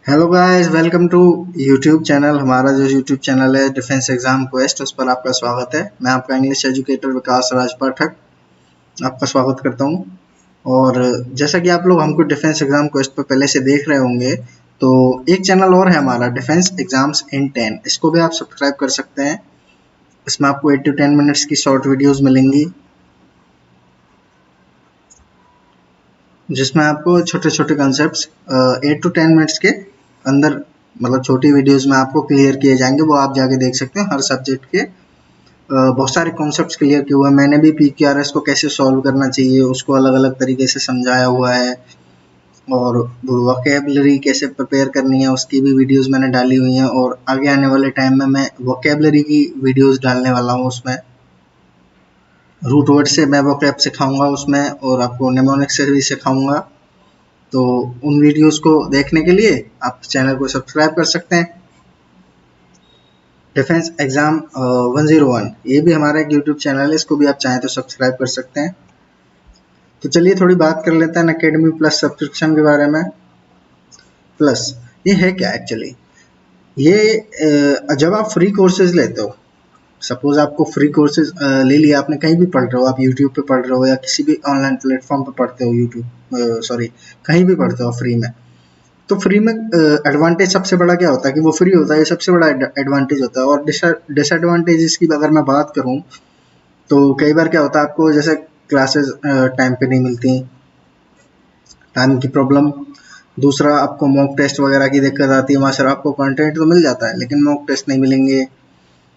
Hello guys, welcome to YouTube channel. हमारा जो YouTube channel है डिफेंस एग्जाम क्वेस्ट, उस पर आपका स्वागत है। मैं आपका इंग्लिश एजुकेटर विकास राज पाठक आपका स्वागत करता हूं। और जैसा कि आप लोग हमको डिफेंस एग्जाम क्वेस्ट पर पहले से देख रहे होंगे, तो एक चैनल और है हमारा डिफेंस एग्जाम्स इन 10। इसको भी आप सब्सक्राइब कर सकते हैं। इसमें आपको 8 to 10 मिनट्स की शॉर्ट वीडियोज़ मिलेंगी, जिसमें आपको छोटे छोटे कॉन्सेप्ट्स 8 to 10 मिनट्स के अंदर, मतलब छोटी वीडियोस में आपको क्लियर किए जाएंगे। वो आप जाके देख सकते हैं। हर सब्जेक्ट के बहुत सारे कॉन्सेप्ट्स क्लियर किए हुए हैं। मैंने भी PQRS को कैसे सॉल्व करना चाहिए उसको अलग अलग तरीके से समझाया हुआ है, और वोकेबलरी कैसे प्रिपेयर करनी है उसकी भी वीडियोस मैंने डाली हुई हैं। और आगे आने वाले टाइम में मैं वोकेबलरी की वीडियोस डालने वाला हूँ। उसमें रूट वर्ड से मैं वोकैब सिखाऊंगा उसमें, और आपको नेमोनिक से भी सिखाऊंगा। तो उन वीडियोस को देखने के लिए आप चैनल को सब्सक्राइब कर सकते हैं। डिफेंस एग्जाम 101 ये भी हमारा एक यूट्यूब चैनल है, इसको भी आप चाहें तो सब्सक्राइब कर सकते हैं। तो चलिए थोड़ी बात कर लेते हैं अकेडमी प्लस सब्सक्रिप्शन के बारे में। प्लस ये है क्या एक्चुअली? ये जब आप फ्री कोर्सेज लेते हो, सपोज आपको फ्री कोर्सेज ले लिया आपने, कहीं भी पढ़ रहे हो, आप यूट्यूब पे पढ़ रहे हो या किसी भी ऑनलाइन प्लेटफॉर्म पे पढ़ते हो, यूट्यूब सॉरी कहीं भी पढ़ते हो फ्री में, तो फ्री में एडवांटेज सबसे बड़ा क्या होता है कि वो फ्री होता है। ये सबसे बड़ा एडवांटेज होता है। और डिसएडवांटेजेस की अगर मैं बात करूं, तो कई बार क्या होता है, आपको जैसे क्लासेस टाइम पे नहीं मिलती, टाइम की प्रॉब्लम। दूसरा, आपको मॉक टेस्ट वगैरह की दिक्कत आती है। वहाँ सर आपको कंटेंट तो मिल जाता है लेकिन मॉक टेस्ट नहीं मिलेंगे।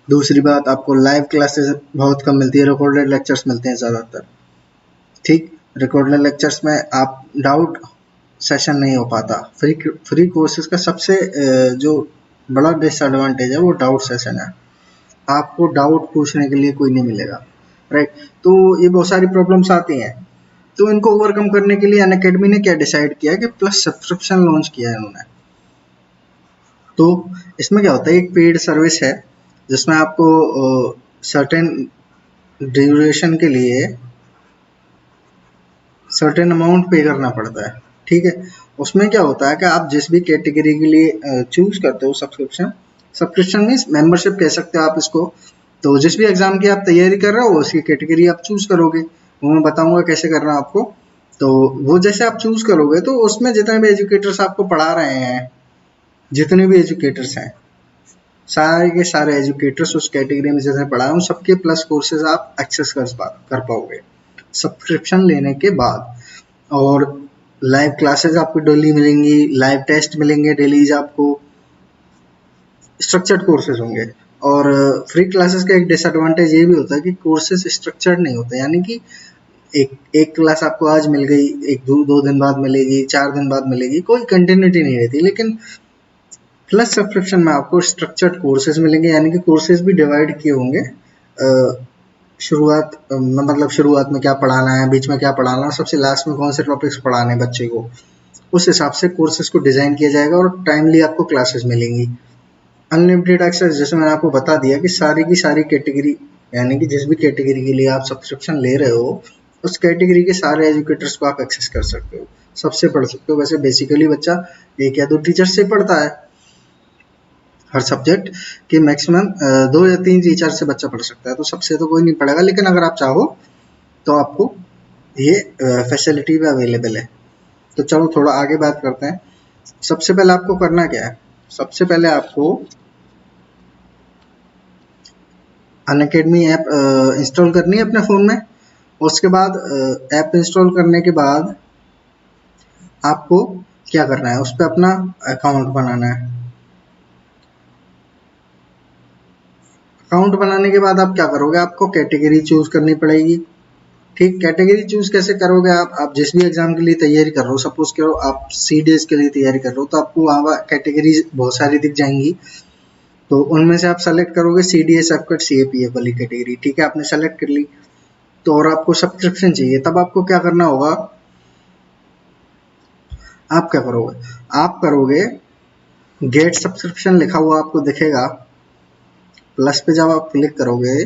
दूसरी बात, आपको लाइव क्लासेस बहुत कम मिलती है, रिकॉर्डेड लेक्चर्स मिलते हैं ज़्यादातर। ठीक, रिकॉर्डेड लेक्चर्स में आप डाउट सेशन नहीं हो पाता। फ्री कोर्सेज का सबसे जो बड़ा डिसएडवांटेज है वो डाउट सेशन है। आपको डाउट पूछने के लिए कोई नहीं मिलेगा, राइट। तो ये बहुत सारी प्रॉब्लम्स आती हैं। तो इनको ओवरकम करने के लिए अनअकैडमी ने क्या डिसाइड किया कि प्लस सब्सक्रिप्शन लॉन्च किया है इन्होंने। तो इसमें क्या होता है, एक पेड सर्विस है जिसमें आपको सर्टेन ड्यूरेशन के लिए सर्टेन अमाउंट पे करना पड़ता है। ठीक है, उसमें क्या होता है कि आप जिस भी कैटेगरी के लिए चूज करते हो सब्सक्रिप्शन, सब्सक्रिप्शन मीन्स मेंबरशिप कह सकते हो आप इसको। तो जिस भी एग्जाम की आप तैयारी कर रहे हो उसकी कैटेगरी आप चूज करोगे, वो मैं बताऊंगा कैसे करना आपको। तो वो जैसे आप चूज करोगे तो उसमें जितने भी एजुकेटर्स आपको पढ़ा रहे हैं, जितने भी एजुकेटर्स हैं, सारे के सारे एजुकेटर्स उस कैटेगरी में जैसे पढ़ा हूँ सबके प्लस कोर्सेज आप एक्सेस कर पाओगे सब्सक्रिप्शन लेने के बाद। और लाइव क्लासेस आपको डेली मिलेंगी, लाइव टेस्ट मिलेंगे डेली आपको, स्ट्रक्चर्ड कोर्सेज होंगे। और फ्री क्लासेस का एक डिसएडवांटेज ये भी होता है कि कोर्सेज स्ट्रक्चर्ड नहीं होते, यानी कि एक एक क्लास आपको आज मिल गई, एक दो दिन बाद मिलेगी, 4 दिन बाद मिलेगी, कोई कंटिन्यूटी नहीं रहती। लेकिन प्लस सब्सक्रिप्शन में आपको स्ट्रक्चर्ड कोर्सेज मिलेंगे, यानी कि कोर्सेज भी डिवाइड किए होंगे। शुरुआत मतलब शुरुआत में क्या पढ़ाना है, बीच में क्या पढ़ाना है, सबसे लास्ट में कौन से टॉपिक्स पढ़ाने हैं बच्चे को, उस हिसाब से कोर्सेज को डिजाइन किया जाएगा और टाइमली आपको क्लासेस मिलेंगी। अनलिमिटेड एक्सेस, जैसे मैंने आपको बता दिया कि सारी की सारी कैटेगरी, यानी कि जिस भी कैटेगरी के लिए आप सब्सक्रिप्शन ले रहे हो उस कैटेगरी के सारे एजुकेटर्स को आप एक्सेस कर सकते हो, सबसे पढ़ सकते हो। वैसे बेसिकली बच्चा एक या दो टीचर से पढ़ता है, हर सब्जेक्ट के मैक्सिमम 2 या 3 टीचर से बच्चा पढ़ सकता है, तो सबसे तो कोई नहीं पढ़ेगा। लेकिन अगर आप चाहो तो आपको ये फैसिलिटी भी अवेलेबल है। तो चलो थोड़ा आगे बात करते हैं। सबसे पहले आपको करना क्या है, सबसे पहले आपको अनअकैडमी ऐप इंस्टॉल करनी है अपने फ़ोन में। उसके बाद ऐप इंस्टॉल करने के बाद आपको क्या करना है, उस पर अपना अकाउंट बनाना है। अकाउंट बनाने के बाद आप क्या करोगे, आपको कैटेगरी चूज करनी पड़ेगी। ठीक, कैटेगरी चूज कैसे करोगे, आप जिस भी एग्जाम के लिए तैयारी कर रहे हो, सपोज करो आप CDS के लिए तैयारी कर रहे हो, तो आपको वहाँ कैटेगरीज बहुत सारी दिख जाएंगी। तो उनमें से आप सेलेक्ट करोगे CDS एफकट CAPF वाली कैटेगरी। ठीक है, आपने सेलेक्ट कर ली। तो और आपको सब्सक्रिप्शन चाहिए, तब आपको क्या करना होगा, आप क्या करोगे, आप करोगे गेट सब्सक्रिप्शन लिखा हुआ आपको दिखेगा। प्लस पे जब आप क्लिक करोगे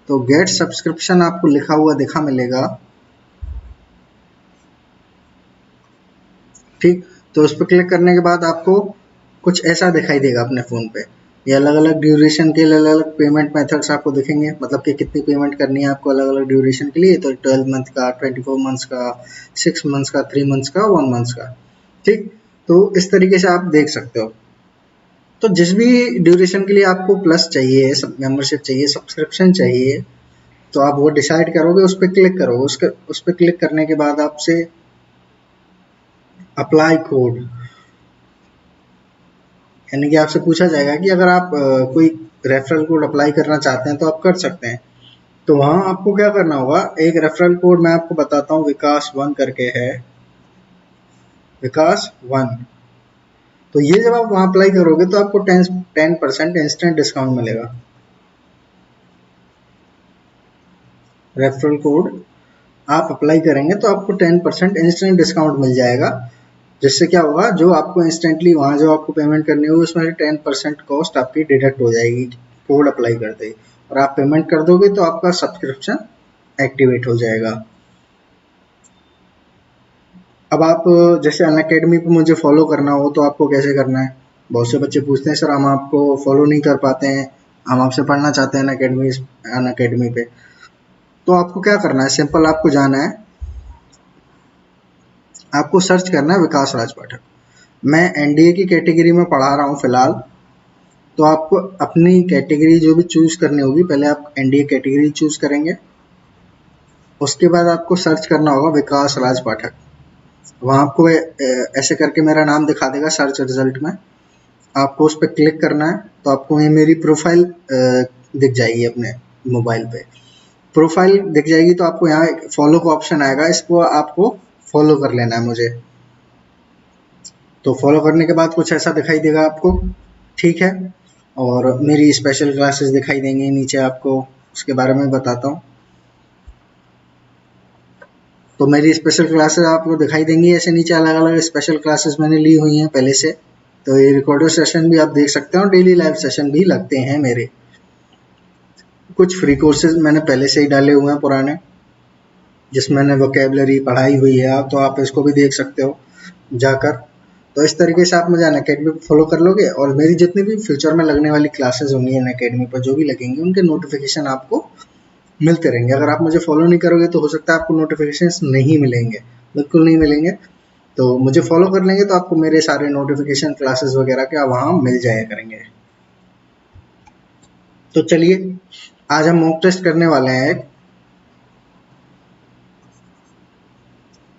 तो गेट सब्सक्रिप्शन आपको लिखा हुआ दिखा मिलेगा। ठीक, तो उस पर क्लिक करने के बाद आपको कुछ ऐसा दिखाई देगा अपने फ़ोन पे। ये अलग अलग ड्यूरेशन के लिए अलग अलग पेमेंट मेथड्स आपको दिखेंगे, मतलब कि कितनी पेमेंट करनी है आपको अलग अलग ड्यूरेशन के लिए। तो 12 मंथ का, 24 मंथ्स का, 6 मंथ्स का, 3 मंथ्स का, 1 मंथ्स का। ठीक, तो इस तरीके से आप देख सकते हो। तो जिस भी ड्यूरेशन के लिए आपको प्लस चाहिए, सब मेंबरशिप चाहिए, सब्सक्रिप्शन चाहिए, तो आप वो डिसाइड करोगे, उस पर क्लिक करोगे। उस पर क्लिक करने के बाद आपसे अप्लाई कोड, यानी कि आपसे पूछा जाएगा कि अगर आप कोई रेफरल कोड अप्लाई करना चाहते हैं तो आप कर सकते हैं। तो वहाँ आपको क्या करना होगा, एक रेफरल कोड मैं आपको बताता हूँ, विकास 1 करके है, विकास 1। तो ये जब आप वहाँ अप्लाई करोगे तो आपको 10% इंस्टेंट डिस्काउंट मिलेगा। रेफरल कोड आप अप्लाई करेंगे तो आपको 10% इंस्टेंट डिस्काउंट मिल जाएगा, जिससे क्या होगा, जो आपको इंस्टेंटली वहाँ जो आपको पेमेंट करनी होगी उसमें से 10% कॉस्ट आपकी डिडक्ट हो जाएगी कोड अप्लाई करते ही, और आप पेमेंट कर दोगे तो आपका सब्सक्रिप्शन एक्टिवेट हो जाएगा। अब आप जैसे अनअकैडमी पे मुझे फॉलो करना हो तो आपको कैसे करना है। बहुत से बच्चे पूछते हैं सर हम आपको फॉलो नहीं कर पाते हैं, हम आपसे पढ़ना चाहते हैं अनअकैडमी पे। तो आपको क्या करना है, सिंपल आपको जाना है, आपको सर्च करना है विकास राज पाठक। मैं एनडीए की कैटेगरी में पढ़ा रहा हूँ फिलहाल। तो आपको अपनी कैटेगरी जो भी चूज करनी होगी, पहले आप एनडीए कैटेगरी चूज करेंगे, उसके बाद आपको सर्च करना होगा विकास राज पाठक। वहाँ आपको ऐसे करके मेरा नाम दिखा देगा सर्च रिजल्ट में, आपको उस पर क्लिक करना है। तो आपको ये मेरी प्रोफाइल दिख जाएगी अपने मोबाइल पे, प्रोफाइल दिख जाएगी। तो आपको यहाँ फॉलो का ऑप्शन आएगा, इसको आपको फॉलो कर लेना है मुझे। तो फॉलो करने के बाद कुछ ऐसा दिखाई देगा आपको, ठीक है। और मेरी स्पेशल क्लासेस दिखाई देंगी नीचे आपको, उसके बारे में बताता हूँ। तो मेरी स्पेशल क्लासेस आपको दिखाई देंगी ऐसे नीचे, अलग अलग स्पेशल क्लासेस मैंने ली हुई हैं पहले से। तो ये रिकॉर्डेड सेशन भी आप देख सकते हो, डेली लाइव सेशन भी लगते हैं मेरे। कुछ फ्री कोर्सेज मैंने पहले से ही डाले हुए हैं पुराने, जिसमें मैंने वोकेबलरी पढ़ाई हुई है, तो आप इसको भी देख सकते हो जाकर। तो इस तरीके से आप मुझे अनअकैडमी पर फॉलो कर लोगे, और मेरी जितनी भी फ्यूचर में लगने वाली क्लासेस होंगी अनअकैडमी पर, जो भी लगेंगी, उनके नोटिफिकेशन आपको मिलते रहेंगे। अगर आप मुझे फॉलो नहीं करोगे तो हो सकता है आपको नोटिफिकेशंस नहीं मिलेंगे, बिल्कुल नहीं मिलेंगे। तो मुझे फॉलो कर लेंगे तो आपको मेरे सारे नोटिफिकेशन क्लासेस वगैरह के वहाँ मिल जाया करेंगे। तो चलिए आज हम मॉक टेस्ट करने वाले हैं एक,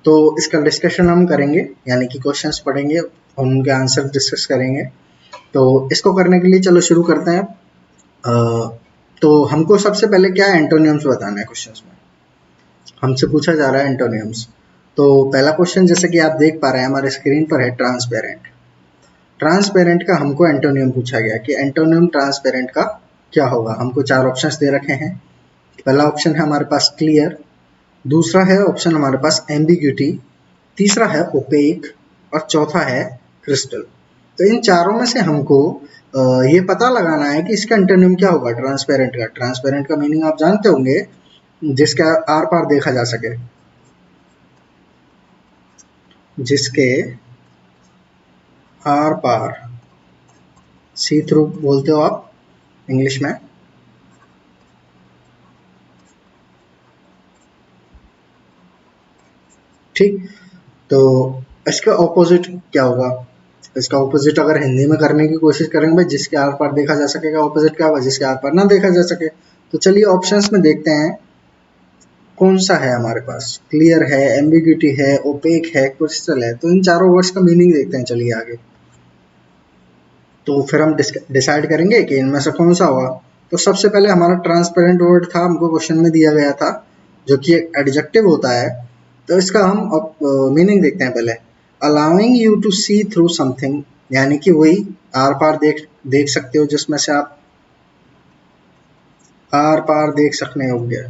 तो इसका डिस्कशन हम करेंगे, यानी कि क्वेश्चंस पढ़ेंगे और उनके आंसर डिस्कस करेंगे। तो इसको करने के लिए चलो शुरू करते हैं। तो हमको सबसे पहले क्या एंटोनियम्स बताना है क्वेश्चंस में, हमसे पूछा जा रहा है एंटोनियम्स। तो पहला क्वेश्चन जैसे कि आप देख पा रहे हैं हमारे स्क्रीन पर है, ट्रांसपेरेंट। ट्रांसपेरेंट का हमको एंटोनियम पूछा गया कि एंटोनियम ट्रांसपेरेंट का क्या होगा। हमको 4 ऑप्शंस दे रखे हैं। पहला ऑप्शन है हमारे पास क्लियर, दूसरा है ऑप्शन हमारे पास एम्बिग्यूटी, तीसरा है ओपेक, और चौथा है क्रिस्टल। तो इन चारों में से हमको ये पता लगाना है कि इसका एंटोनियम क्या होगा ट्रांसपेरेंट का। ट्रांसपेरेंट का मीनिंग आप जानते होंगे, जिसका आर पार देखा जा सके, जिसके आर पार, सी थ्रू बोलते हो आप इंग्लिश में। ठीक, तो इसका ऑपोजिट क्या होगा। इसका ऑपोजिट अगर हिंदी में करने की कोशिश करेंगे, भाई जिसके आर पार देखा जा सकेगा, ऑपोजिट क्या होगा, जिसके आर पार ना देखा जा सके। तो चलिए ऑप्शंस में देखते हैं कौन सा है हमारे पास। क्लियर है, एम्बिग्यूटी है, ओपेक है, क्रिस्टल है। तो इन चारों वर्ड्स का मीनिंग देखते हैं, चलिए आगे। तो फिर हम डिसाइड करेंगे कि इनमें से कौन सा होगा। तो सबसे पहले हमारा ट्रांसपेरेंट वर्ड था, हमको क्वेश्चन में दिया गया था, जो कि एक एडजेक्टिव होता है। तो इसका हम मीनिंग देखते हैं पहले। Allowing you to see through something, यानी कि वही आर पार देख सकते हो, जिसमें से आप आर पार देख सकने योग्य।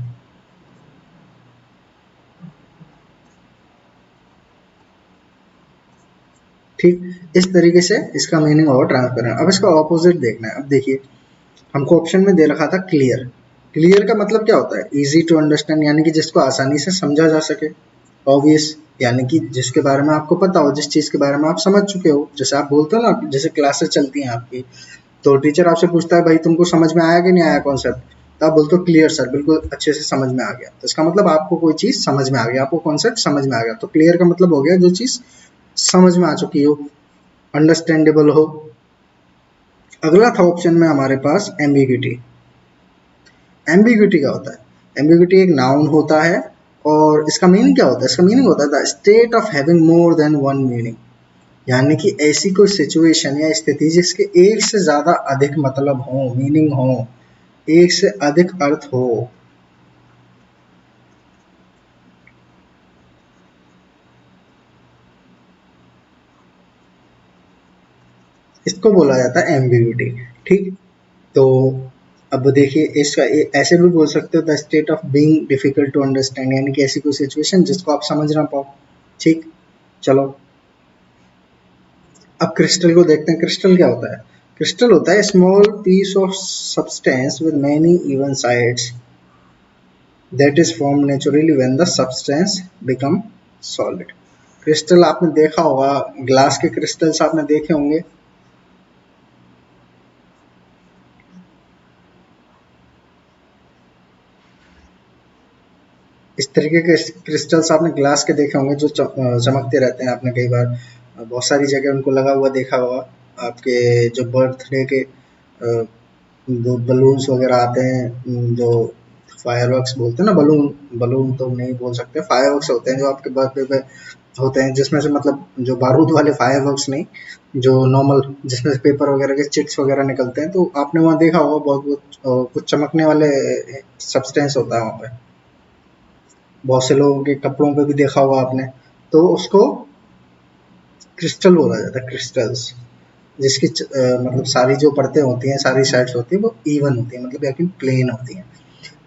ठीक, इस तरीके से इसका मीनिंग होगा ट्रांसपेरेंट। अब इसका ऑपोजिट देखना है। अब देखिए हमको ऑप्शन में दे रखा था क्लियर। क्लियर का मतलब क्या होता है, इजी टू अंडरस्टैंड, यानी कि जिसको आसानी से समझा जा सके, ऑब्वियस। यानी कि जिसके बारे में आपको पता हो, जिस चीज़ के बारे में आप समझ चुके हो। जैसे आप बोलते हो ना, जैसे क्लासेस चलती हैं आपकी, तो टीचर आपसे पूछता है भाई तुमको समझ में आया कि नहीं आया कॉन्सेप्ट, तो आप बोलते हो क्लियर सर, बिल्कुल अच्छे से समझ में आ गया। तो इसका मतलब आपको कोई चीज़ समझ में आ गया, आपको कॉन्सेप्ट समझ में आ गया। तो क्लियर का मतलब हो गया जो चीज़ समझ में आ चुकी हो, अंडरस्टैंडेबल हो। अगला था ऑप्शन में हमारे पास एम्बिग्यूटी। एम्बिग्यूटी क्या होता है? एम्बिग्यूटी एक नाउन होता है और इसका मीनिंग क्या होता है? इसका मीनिंग होता है the state of having more than one meaning, यानी कि ऐसी कोई सिचुएशन या स्थिति जिसके एक से ज्यादा अधिक मतलब हो, मीनिंग हो, एक से अधिक अर्थ हो। इसको बोला जाता है एम्बिग्यूटी। ठीक, तो अब देखिए इसका ऐसे भी बोल सकते हो the state of being difficult to understand, यानी कि ऐसी कोई सिचुएशन जिसको आप समझ ना पाओ। ठीक, चलो अब क्रिस्टल को देखते हैं। क्रिस्टल क्या होता है? क्रिस्टल होता है small piece of substance with many even sides that is form naturally when the substance become solid. Crystal आपने देखा होगा, ग्लास के क्रिस्टल्स आपने देखे होंगे। इस तरीके के क्रिस्टल्स आपने ग्लास के देखे होंगे जो चमकते रहते हैं। आपने कई बार बहुत सारी जगह उनको लगा हुआ देखा होगा। आपके जो बर्थडे के जो बलून्स वगैरह आते हैं, जो फायरवर्क्स बोलते हैं ना, बलून, बलून तो नहीं बोल सकते, फायरवर्क्स होते हैं जो आपके बर्थडे पे होते हैं, जिसमें से मतलब जो बारूद वाले फायरवर्क्स नहीं, जो नॉर्मल जिसमें से पेपर वगैरह के चिट्स वगैरह निकलते हैं। तो आपने वहाँ देखा होगा बहुत बहुत कुछ चमकने वाले सब्सटेंस होता है वहाँ पे। बहुत से लोगों के कपड़ों पे भी देखा होगा आपने। तो उसको क्रिस्टल बोला जाता है, क्रिस्टल्स, जिसकी मतलब सारी जो परतें होती हैं, सारी साइड्स होती हैं, वो इवन होती हैं, मतलब यानी प्लेन होती हैं।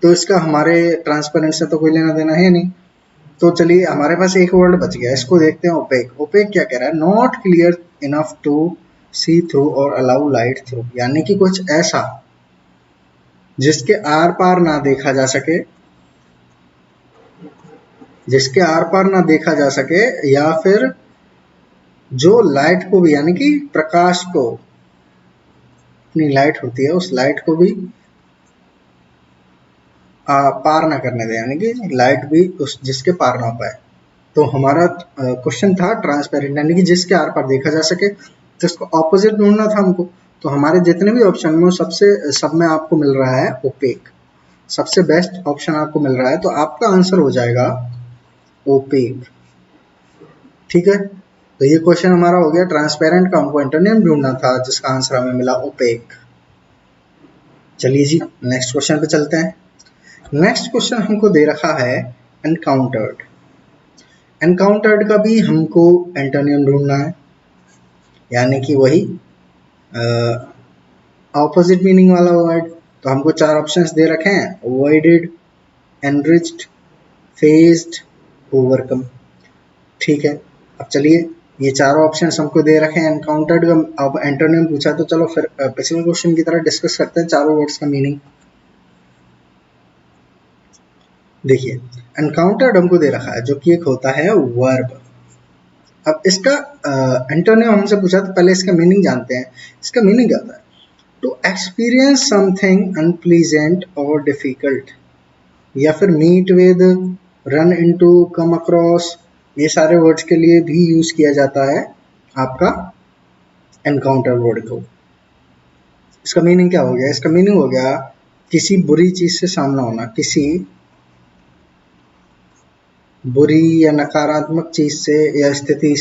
तो इसका हमारे ट्रांसपेरेंट से तो कोई लेना देना है नहीं। तो चलिए हमारे पास एक वर्ड बच गया, इसको देखते हैं। ओपेक। ओपेक क्या कह रहा है? Not clear enough to see through और अलाउ लाइट थ्रू, यानी कि कुछ ऐसा जिसके आर पार ना देखा जा सके, जिसके आर पार ना देखा जा सके, या फिर जो लाइट को भी, यानी कि प्रकाश को, अपनी लाइट होती है उस लाइट को भी पार ना करने दे, यानी कि लाइट भी उस जिसके पार ना पाए। तो हमारा क्वेश्चन था ट्रांसपेरेंट, यानी कि जिसके आर पार देखा जा सके। तो इसको ऑपोजिट ढूंढना था हमको। तो हमारे जितने भी ऑप्शन में सबसे सब में आपको मिल रहा है ओपेक, सबसे बेस्ट ऑप्शन आपको मिल रहा है। तो आपका आंसर हो जाएगा ओपेक। ठीक है, तो ये क्वेश्चन हमारा हो गया ट्रांसपेरेंट का, हमको एंटोनिम ढूंढना था जिसका आंसर हमें मिला ओपेक। चलिए जी नेक्स्ट क्वेश्चन पे चलते हैं। नेक्स्ट क्वेश्चन हमको दे रखा है एनकाउंटर्ड। एनकाउंटर्ड का भी हमको एंटोनिम ढूंढना है, यानी कि वही ऑपोजिट मीनिंग वाला वर्ड। तो हमको चार ऑप्शंस दे रखे हैं, अवॉइडेड, एनरिच्ड, फेज्ड, ओवरकम। ठीक है, अब चलिए ये चारों ऑप्शंस हमको दे रखे हैं एनकाउंटर्ड का। अब एंटोनिम पूछा, तो चलो फिर पिछले क्वेश्चन की तरह डिस्कस करते हैं चारों वर्ड्स का मीनिंग। देखिए एनकाउंटर्ड हमको दे रखा है जो कि एक होता है वर्ब। अब इसका एंटोनिम हमसे पूछा, तो पहले इसका मीनिंग जानते हैं। इसका मीनिंग क्या होता है? टू एक्सपीरियंस समथिंग अनप्लीजेंट और डिफिकल्ट, या फिर meet with, run into, come across, ये सारे वर्ड्स के लिए भी यूज किया जाता है आपका एनकाउंटर वर्ड को। इसका मीनिंग क्या हो गया? इसका मीनिंग हो गया किसी बुरी चीज से सामना होना, किसी बुरी या नकारात्मक चीज से या स्थिति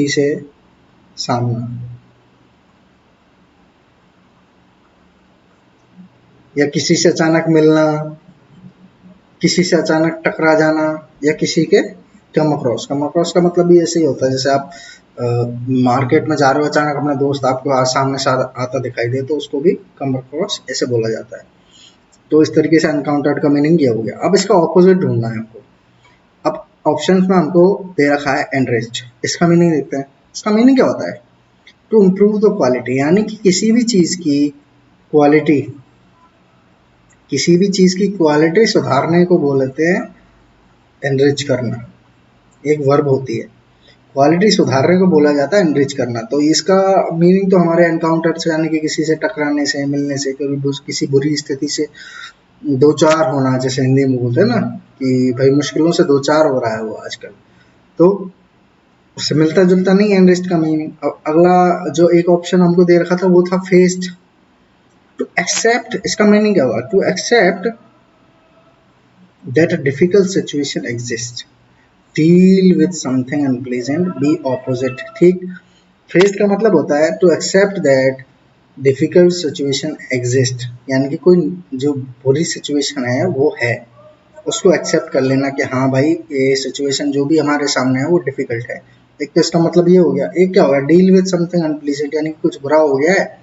से सामना, या किसी से अचानक मिलना, किसी से अचानक टकरा जाना, या किसी के कम अक्रॉस। कम अक्रॉस का मतलब भी ऐसे ही होता है, जैसे आप मार्केट में जा रहे हो, अचानक अपना दोस्त आपको सामने से आता दिखाई दे, तो उसको भी कम अक्रॉस ऐसे बोला जाता है। तो इस तरीके से अनकाउंटर्ड का मीनिंग ये हो गया। अब इसका ऑपोजिट ढूंढना है हमको। अब ऑप्शंस में हमको दे रखा है एनरिच्ड। इसका मीनिंग देखते हैं। इसका मीनिंग क्या होता है? टू इम्प्रूव द क्वालिटी, यानी कि किसी भी चीज की क्वालिटी किसी भी चीज की क्वालिटी सुधारने को बोलते हैं एनरिच करना, एक वर्ब होती है। क्वालिटी सुधारने को बोला जाता है एनरिच करना। तो इसका मीनिंग तो हमारे एनकाउंटर से, यानी कि किसी से टकराने से, मिलने से, कभी किसी बुरी स्थिति से दो चार होना, जैसे हिंदी में बोलते हैं ना कि भाई मुश्किलों से दो चार हो रहा है वो आजकल, तो उससे मिलता जुलता नहीं है एनरिस्ट का मीनिंग। अब अगला जो एक ऑप्शन हमको दे रखा था वो था फेस्ड। टू एक्सेप्ट, इसका मीनिंग क्या हुआ? To accept that a difficult situation exist, deal with something unpleasant, be opposite. ठीक, फेस्ड का मतलब होता है to accept that difficult situation exist, यानी कि कोई जो बुरी सिचुएशन है वो है, उसको एक्सेप्ट कर लेना कि हाँ भाई ये सिचुएशन जो भी हमारे सामने है वो डिफिकल्ट है। एक तो इसका मतलब ये हो गया। एक क्या होगा? डील विद समथिंग अनप्लीजेंट, यानी कुछ बुरा हो गया है,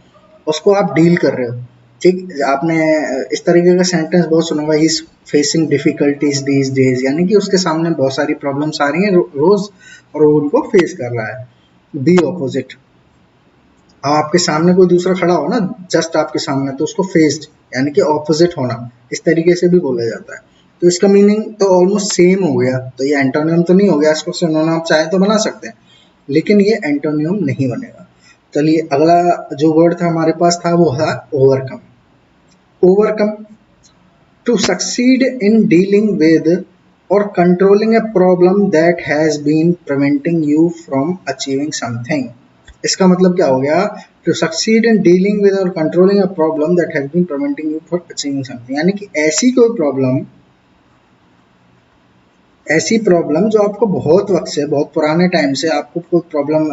उसको आप डील कर रहे हो। ठीक, आपने इस तरीके का सेंटेंस बहुत सुना होगा, he is facing difficulties these days, यानी कि उसके सामने बहुत सारी प्रॉब्लम्स आ रही हैं रोज और वो उनको फेस कर रहा है। बी ऑपोजिट, अब आपके सामने कोई दूसरा खड़ा हो ना, जस्ट आपके सामने, तो उसको फेस्ड यानी कि ऑपोजिट होना, इस तरीके से भी बोला जाता है। तो इसका मीनिंग तो ऑलमोस्ट सेम हो गया। तो ये एंटोनियम तो नहीं हो गया, इसको सिनोनिम आप चाहे तो बना सकते हैं, लेकिन ये एंटोनियम नहीं बनेगा। चलिए अगला जो वर्ड था हमारे पास था वो है overcome. Overcome, to succeed in dealing with और controlling a problem that has been preventing you from achieving something. इसका मतलब क्या हो गया? To succeed in dealing with और controlling a problem that has been preventing you from achieving something, यानी कि ऐसी कोई प्रॉब्लम, ऐसी प्रॉब्लम जो आपको बहुत वक्त से, बहुत पुराने टाइम से आपको कोई प्रॉब्लम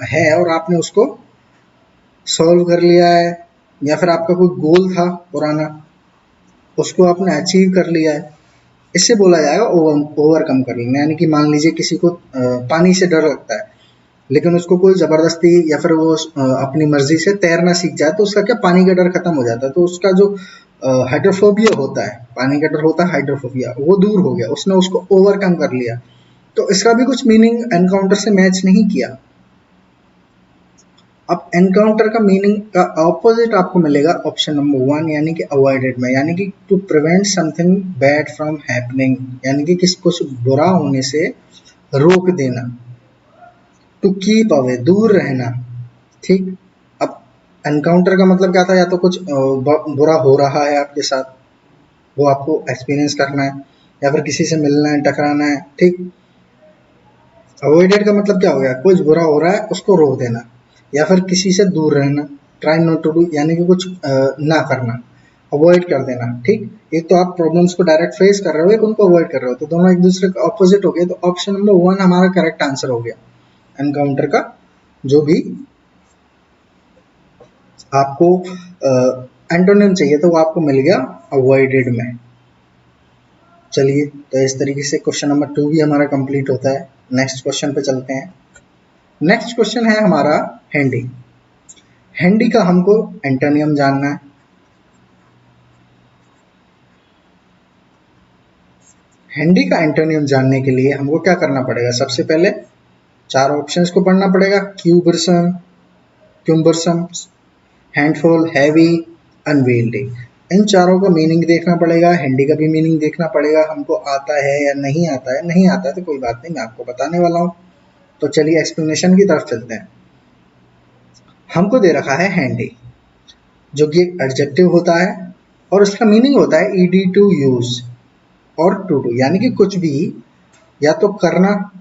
है और आपने उसको सॉल्व कर लिया है, या फिर आपका कोई गोल था पुराना, उसको आपने अचीव कर लिया है, इससे बोला जाएगा ओवरकम कर लेना। यानी कि मान लीजिए किसी को पानी से डर लगता है, लेकिन उसको कोई जबरदस्ती या फिर वो अपनी मर्जी से तैरना सीख जाए तो उसका क्या, पानी का डर खत्म हो जाता है। तो उसका जो हाइड्रोफोबिया होता है, पानी का डर होता है हाइड्रोफोबिया, वो दूर हो गया, उसने उसको ओवरकम कर लिया। तो इसका भी कुछ मीनिंग एनकाउंटर से मैच नहीं किया। अब एनकाउंटर का मीनिंग का ऑपोजिट आपको मिलेगा ऑप्शन नंबर वन, यानी कि अवॉइडेड में, यानी कि to prevent something bad from happening, यानी कि किसी कुछ बुरा होने से रोक देना। टू कीप अवे, दूर रहना। ठीक, अब एनकाउंटर का मतलब क्या था? या तो कुछ बुरा हो रहा है आपके साथ, वो आपको एक्सपीरियंस करना है, या फिर किसी से मिलना है, टकराना है। ठीक, अवॉइडेड का मतलब क्या हो गया? कुछ बुरा हो रहा है उसको रोक देना, या फिर किसी से दूर रहना, ट्राई नॉट टू डू, यानी कि कुछ ना करना, अवॉइड कर देना। ठीक, एक तो आप प्रॉब्लम्स को डायरेक्ट फेस कर रहे हो, एक उनको अवॉइड कर रहे हो, तो दोनों एक दूसरे के ऑपोजिट हो गए। तो ऑप्शन नंबर वन हमारा करेक्ट आंसर हो गया। एनकाउंटर का जो भी आपको एंटोनिम चाहिए तो वो आपको मिल गया अवॉइडेड में। चलिए, तो इस तरीके से क्वेश्चन नंबर 2 भी हमारा कंप्लीट होता है। नेक्स्ट क्वेश्चन पे चलते हैं। नेक्स्ट क्वेश्चन है हमारा हैंडी। हैंडी का हमको एंटोनियम जानना है। हैंडी का एंटोनियम जानने के लिए हमको क्या करना पड़ेगा? सबसे पहले चार ऑप्शंस को पढ़ना पड़ेगा। क्यूबरसम, क्यूम्बरसम, हैंडफुल, हैवी, अनवेल्डी। इन चारों का मीनिंग देखना पड़ेगा, हैंडी का भी मीनिंग देखना पड़ेगा। हमको आता है या नहीं आता है? नहीं आता है तो कोई बात नहीं, मैं आपको बताने वाला हूँ। तो चलिए एक्सप्लेनेशन की तरफ चलते हैं। हमको दे रखा है हैंडी, जो कि एक एडजेक्टिव होता है और उसका मीनिंग होता है ईडी टू यूज और टू डू, यानी कि कुछ भी या तो करना,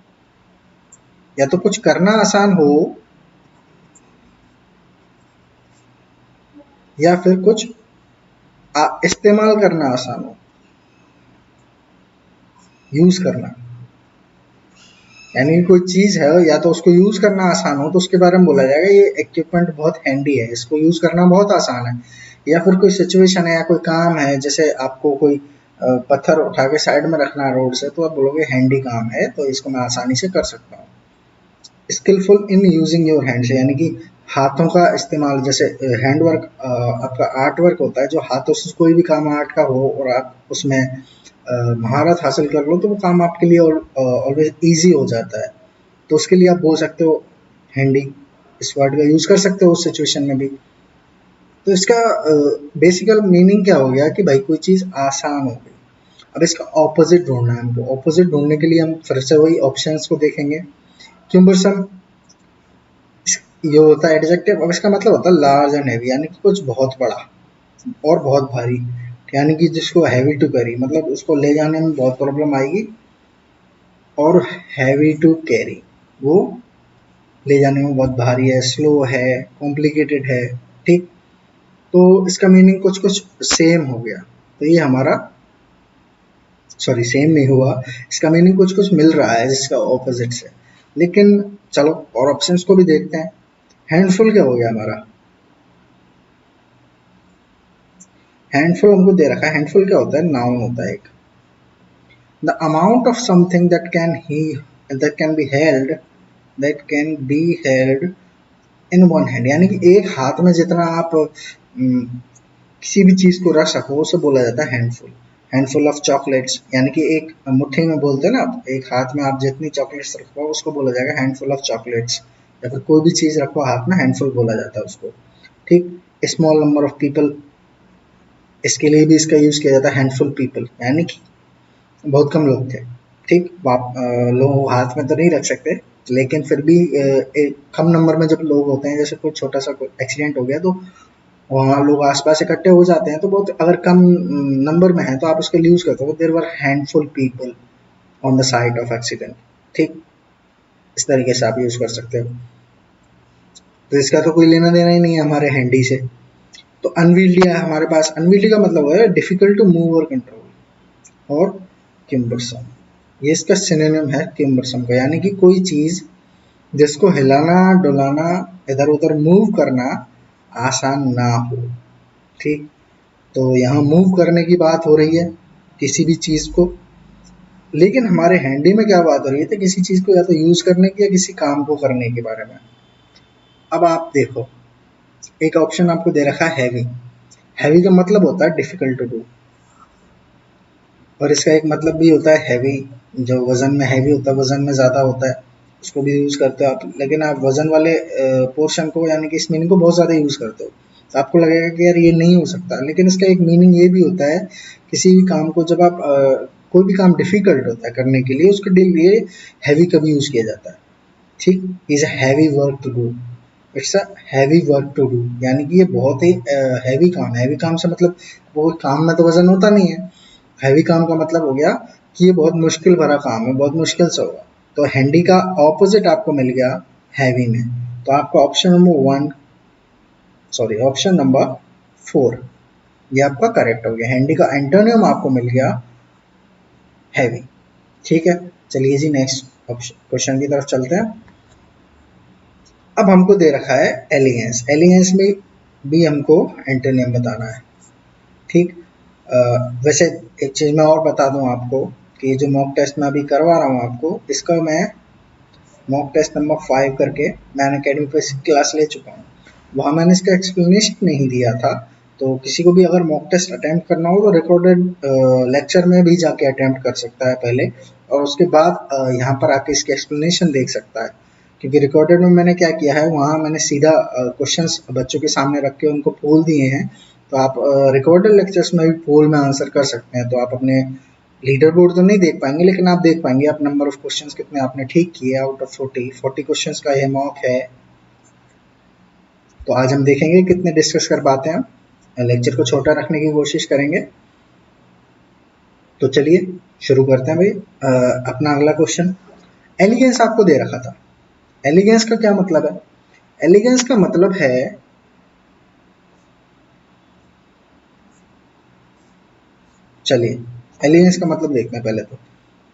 या तो कुछ करना आसान हो, या फिर कुछ इस्तेमाल करना आसान हो, यूज करना। यानी कोई चीज है या तो उसको यूज करना आसान हो तो उसके बारे में बोला जाएगा ये इक्विपमेंट बहुत हैंडी है, इसको यूज करना बहुत आसान है। या फिर कोई सिचुएशन है या कोई काम है, जैसे आपको कोई पत्थर उठा के साइड में रखना है रोड से, तो आप बोलोगे हैंडी काम है, तो इसको मैं आसानी से कर सकता हूँ। Skilful in using your hands, यानी कि हाथों का इस्तेमाल, जैसे हैंड वर्क, आपका आर्ट वर्क होता है, जो हाथों से कोई भी काम आर्ट का हो और आप उसमें महारत हासिल कर लो तो वो काम आपके लिए ऑलवेज ईजी हो जाता है। तो उसके लिए आप बोल सकते हो हैंडी, इस वर्ड का यूज कर सकते हो उस सिचुएशन में भी। तो इसका बेसिकल मीनिंग क्या हो गया कि भाई कोई चीज़ आसान हो गई। अब इसका ऑपोजिट ढूंढना है हमको। ऑपोजिट ढूंढने के लिए हम फिर से वही ऑप्शंस को देखेंगे। क्यूम्बरसम ये होता है एडजेक्टिव। अब इसका मतलब होता है लार्ज एंड हैवी, यानी कि कुछ बहुत बड़ा और बहुत भारी, यानी कि जिसको हैवी टू कैरी, मतलब उसको ले जाने में बहुत प्रॉब्लम आएगी। और हैवी टू कैरी, वो ले जाने में बहुत भारी है, स्लो है, कॉम्प्लिकेटेड है। ठीक, तो इसका मीनिंग कुछ कुछ सेम हो गया। तो ये हमारा, सॉरी सेम नहीं हुआ, इसका मीनिंग कुछ कुछ मिल रहा है जिसका ऑपोजिट से। लेकिन चलो और ऑप्शंस को भी देखते हैं। हैंडफुल क्या हो गया हमारा? हैंडफुल हमको दे रखा है। हैंडफुल क्या होता है? नाउन होता है एक। The amount of something that can be held, that can be held in one hand, यानी कि एक हाथ में जितना आप किसी भी चीज को रख सको उसे बोला जाता है हैंडफुल। हैंडफुल ऑफ चॉकलेट्स, यानी कि एक मुट्ठी में बोलते हैं ना आप, एक हाथ में आप जितनी चॉकलेट्स रखो उसको बोला जाएगा हैंडफुल ऑफ चॉकलेट्स। या फिर कोई भी चीज रखो हाथ में, हैंडफुल बोला जाता है उसको। ठीक, स्मॉल नंबर ऑफ पीपल, इसके लिए भी इसका यूज किया जाता है हैंडफुल पीपल, यानी कि बहुत कम लोग थे। ठीक, आप लोग हाथ में तो नहीं रख सकते, लेकिन फिर भी एक कम नंबर में जब लोग होते हैं, जैसे कोई छोटा सा एक्सीडेंट हो गया तो वहाँ लोग आसपास इकट्ठे हो जाते हैं, तो बहुत अगर कम नंबर में है तो आप उसका यूज करते हो। There were handful people on the side of accident. ठीक, इस तरीके से आप यूज कर सकते हो। तो इसका तो कोई लेना देना ही नहीं है हमारे हैंडी से। तो अनवील्डी है हमारे पास। अनवील्डी का मतलब है डिफिकल्ट टू मूव और कंट्रोल। और किम्बरसम, ये इसका सिनोनिम है किम्बरसम का, यानी कि कोई चीज जिसको हिलाना डुलाना, इधर उधर मूव करना आसान ना हो। ठीक, तो यहाँ मूव करने की बात हो रही है किसी भी चीज को, लेकिन हमारे हैंडी में क्या बात हो रही है? तो किसी चीज को या तो यूज करने की या किसी काम को करने के बारे में। अब आप देखो, एक ऑप्शन आपको दे रखा है हैवी। हैवी का मतलब होता है डिफिकल्ट टू डू, और इसका एक मतलब भी होता है हैवी, जो वजन में हैवी होता है, वजन में ज्यादा होता है, उसको भी यूज करते हो आप। लेकिन आप वजन वाले पोर्शन को, यानी कि इस मीनिंग को बहुत ज्यादा यूज करते हो, तो आपको लगेगा कि यार ये नहीं हो सकता। लेकिन इसका एक मीनिंग ये भी होता है, किसी भी काम को जब आप कोई भी काम डिफिकल्ट होता है करने के लिए, उसके लिए हैवी का भी यूज किया जाता है। ठीक, is a heavy work to do, it's a heavy work to do, यानी कि ये बहुत ही हैवी काम है। हैवी काम से मतलब वो काम में तो वजन होता नहीं है। हैवी काम का मतलब हो गया कि ये बहुत मुश्किल भरा काम है, बहुत मुश्किल से होगा। तो हैंडी का ऑपोजिट आपको मिल गया हैवी में। तो आपका option number one, sorry option number four, ये आपका करेक्ट हो गया। हैंडी का एंटोनियम आपको मिल गया हैवी। ठीक है, चलिए जी नेक्स्ट क्वेश्चन की तरफ चलते हैं। अब हमको दे रखा है एलिगेंस। एलिगेंस में भी हमको एंटोनियम बताना है। ठीक, वैसे एक चीज मैं और बता दूं आपको कि जो मॉक टेस्ट मैं अभी करवा रहा हूँ आपको, इसका मैं मॉक टेस्ट नंबर 5 करके मैंने अकेडमी पे क्लास ले चुका हूँ। वहाँ मैंने इसका एक्सप्लेनेशन नहीं दिया था। तो किसी को भी अगर मॉक टेस्ट अटेम्प्ट करना हो तो रिकॉर्डेड लेक्चर में भी जाके अटेम्प्ट कर सकता है पहले, और उसके बाद यहाँ पर आके इसके एक्सप्लेनेशन देख सकता है। क्योंकि रिकॉर्डेड में मैंने क्या किया है, वहाँ मैंने सीधा क्वेश्चंस बच्चों के सामने रख के उनको पोल दिए हैं। तो आप रिकॉर्डेड लेक्चर्स में भी पोल में आंसर कर सकते हैं। तो आप अपने लीडर बोर्ड तो नहीं देख पाएंगे, लेकिन आप देख पाएंगे आप नंबर ऑफ क्वेश्चंस कितने आपने ठीक किए आउट ऑफ 40 क्वेश्चंस का ये मॉक है। तो आज हम देखेंगे कितने डिस्कस कर पाते हैं। लेक्चर को छोटा रखने की कोशिश करेंगे। तो चलिए शुरू करते हैं भाई। अपना अगला क्वेश्चन, एलिगेंस आपको दे रखा था। एलिगेंस का क्या मतलब है? एलिगेंस का मतलब है, चलिए एलिगेंस का मतलब देखते हैं पहले। तो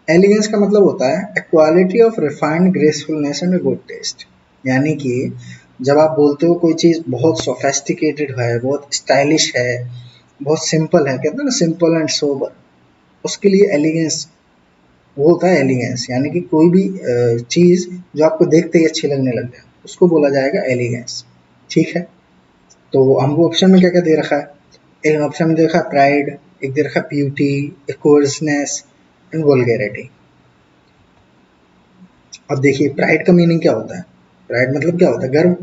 एलिगेंस का मतलब होता है a quality of refined gracefulness and good taste, यानी कि जब आप बोलते हो कोई चीज बहुत सोफेस्टिकेटेड है, बहुत स्टाइलिश है, बहुत सिंपल है, कहते हैं ना सिंपल एंड सोबर, उसके लिए एलिगेंस, वो होता है एलिगेंस। यानी कि कोई भी चीज जो आपको देखते ही अच्छी लगने लग जाए, उसको बोला जाएगा एलिगेंस। ठीक है, तो हमको ऑप्शन में क्या क्या दे रखा है? एक ऑप्शन में दे रखा है प्राइड, एक दे रखा है ब्यूटी, कोर्सनेस एंड वल्गैरिटी। अब देखिए प्राइड का मीनिंग क्या होता है? प्राइड मतलब क्या होता है? गर्व।